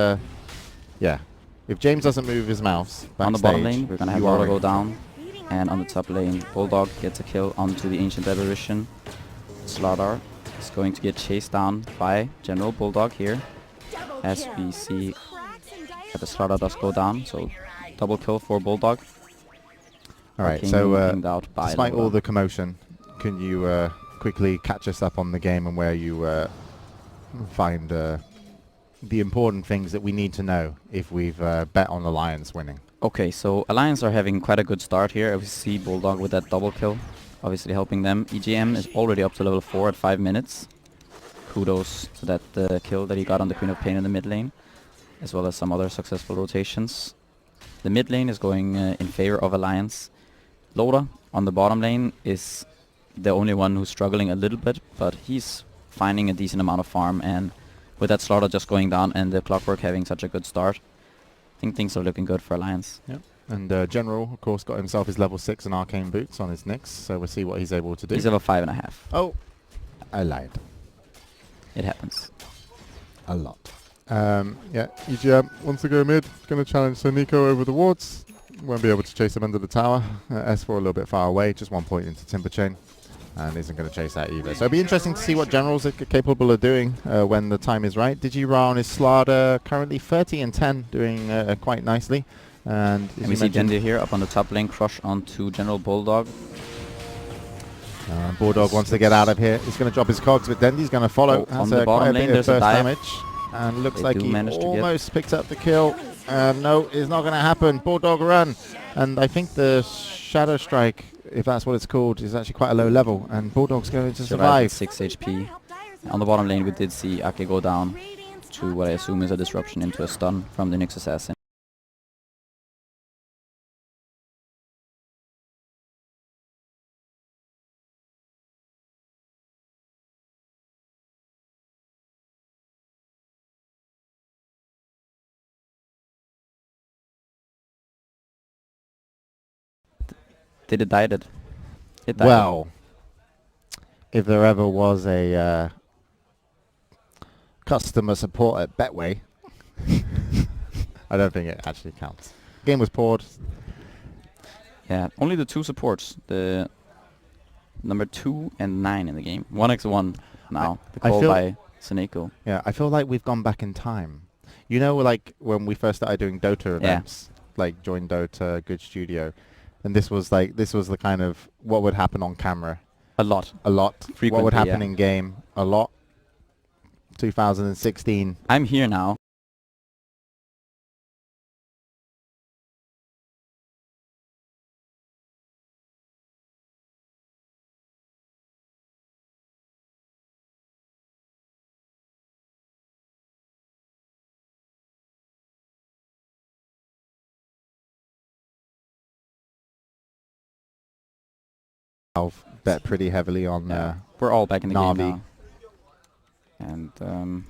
yeah, if James doesn't move his mouse On the bottom backstage, lane, we're gonna have you are Loda in go control. down. And on the top lane, Bulldog gets a kill onto the Ancient Aberration. Slardar is going to get chased down by General Bulldog here. As we see that the Slardar does go down, so double kill for Bulldog. All right, King so pinged out by despite all Loda. the commotion, can you quickly catch us up on the game and where you find the important things that we need to know if we've bet on the Lions winning? Okay, so Alliance are having quite a good start here. We see Bulldog with that double kill, obviously helping them. EGM is already up to level 4 at 5 minutes. Kudos to that kill that he got on the Queen of Pain in the mid lane, as well as some other successful rotations. The mid lane is going in favor of Alliance. Loda on the bottom lane is the only one who's struggling a little bit, but he's finding a decent amount of farm, and with that Slaughter just going down and the Clockwork having such a good start, I think things are looking good for Alliance. Yep. And General, of course, got himself his level 6 and Arcane Boots on his Nyx, so we'll see what he's able to do. He's level 5.5. Oh, I lied. It happens. A lot. Yeah, EGM wants to go mid, going to challenge Sonico over the wards. Won't be able to chase him under the tower. S4 a little bit far away, just 1 point into Timber Chain, and isn't going to chase that either. So it'll be interesting to see what Generals are capable of doing when the time is right. DigiRa on his Slardar currently 30 and 10, doing quite nicely. And And we see Dendi here up on the top lane, crush onto General Bulldog. Bulldog wants to get out of here. He's going to drop his cogs, but Dendi's going to follow. Oh, on That's the quite bottom a lane, bit of there's a burst dive. damage. And looks They like do he manage to get- almost picked up the kill. No, it's not going to happen. Bulldog run. And I think the Shadow Strike, if that's what it's called, is actually quite a low level. And Bulldog's going to Survived survive. with 6 HP. On the bottom lane, we did see Ake go down to what I assume is a disruption into a stun from the Nyx Assassin. Did it die? It died. Well, if there ever was a customer support at Betway, I don't think it actually counts. Game was poured. Yeah, only the 2 supports, the number 2 and 9 in the game. 1x1 now, the I call feel- by Seneko. Yeah, I feel like we've gone back in time. You know, like when we first started doing Dota events, like Join Dota, Good Studio, and this was the kind of what would happen on camera A lot. a lot. What Frequently, would happen yeah. in game a lot. 2016. I'm here now. I've bet pretty heavily on We're all back in the Navi. game now. And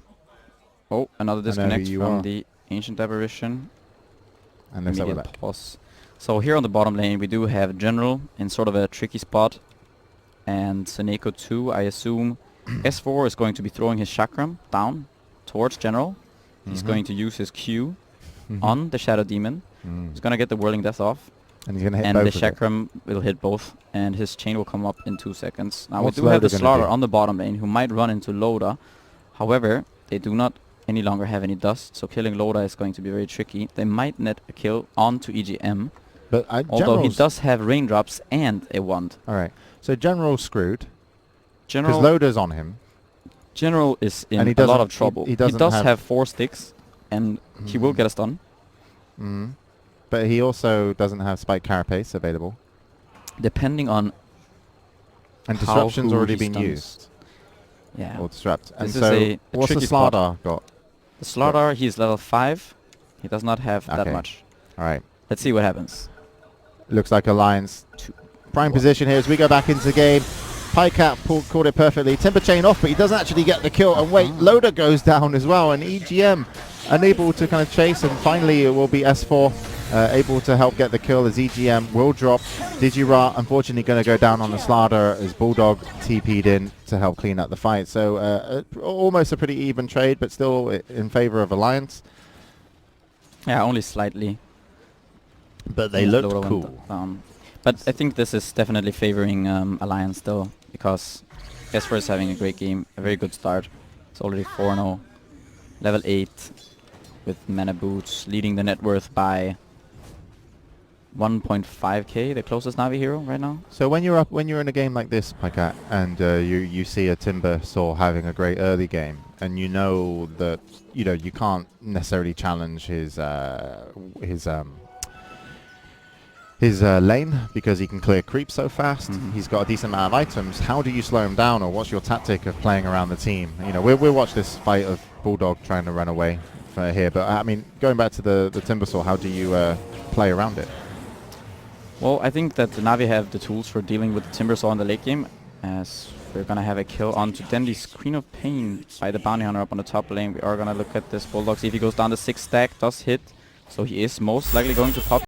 oh, another who disconnect you from are. the Ancient Aberration. and looks like we're Immediate back. pause. So here on the bottom lane, we do have General in sort of a tricky spot, and Seneko 2, I assume. S4 is going to be throwing his chakram down towards General. He's Mhm. going to use his Q Mhm. on the Shadow Demon. Mm. He's going to get the Whirling Death off, And he's going to hit and both the of it. chakram will hit both, and his chain will come up in 2 seconds. Now What's we do have the Loda gonna Slaughter do? on the bottom lane, who might run into Loda. However, they do not any longer have any dust, so killing Loda is going to be very tricky. They might net a kill onto EGM, But although he General's- does have raindrops and a wand. All right. So General's screwed because General Loda's on him. General is in And he a lot doesn't- of trouble. he He, doesn't does have- have 4 sticks, and he will Mm. get a stun. Mm. But he also doesn't have Spike Carapace available. Depending on And How Disruption's who already he been stuns. used. Yeah. or disrupt. And This is so, a what's the tricky spot. Slardar got? The Slardar, he's level 5. He does not have that Okay. much. All right. Let's see what happens. Looks like Alliance prime position here as we go back into the game. Pycat caught it perfectly. Timber chain off, but he doesn't actually get the kill. And wait, Loader goes down as well, and EGM unable to kind of chase. And finally, it will be S4 able to help get the kill as EGM will drop. Digira unfortunately going to go down on the Slardar as Bulldog TP'd in to help clean up the fight. So almost a pretty even trade, but still in favor of Alliance. Yeah, only slightly. But they Loader looked went cool. down. But I think this is definitely favoring Alliance still, because S4 is having a great game, a very good start. It's already 4-0, level 8 with mana boots, leading the net worth by 1.5k, the closest Navi hero right now. So when you're in a game like this, Pycat, and you see a Timber Saw having a great early game, and you know that you can't necessarily challenge his lane because he can clear creep so fast. He's got a decent amount of items. How do you slow him down, or what's your tactic of playing around the team? We'll watch this fight of Bulldog trying to run away here, but I mean, going back to the Timbersaw, how do you play around it? Well, I think that the Navi have the tools for dealing with the Timbersaw in the late game, as we're gonna have a kill onto Dendy. Screen of Pain by the Bounty Hunter up on the top lane. We are gonna look at this Bulldog, see if he goes down the 6 stack, does hit, so he is most likely going to pop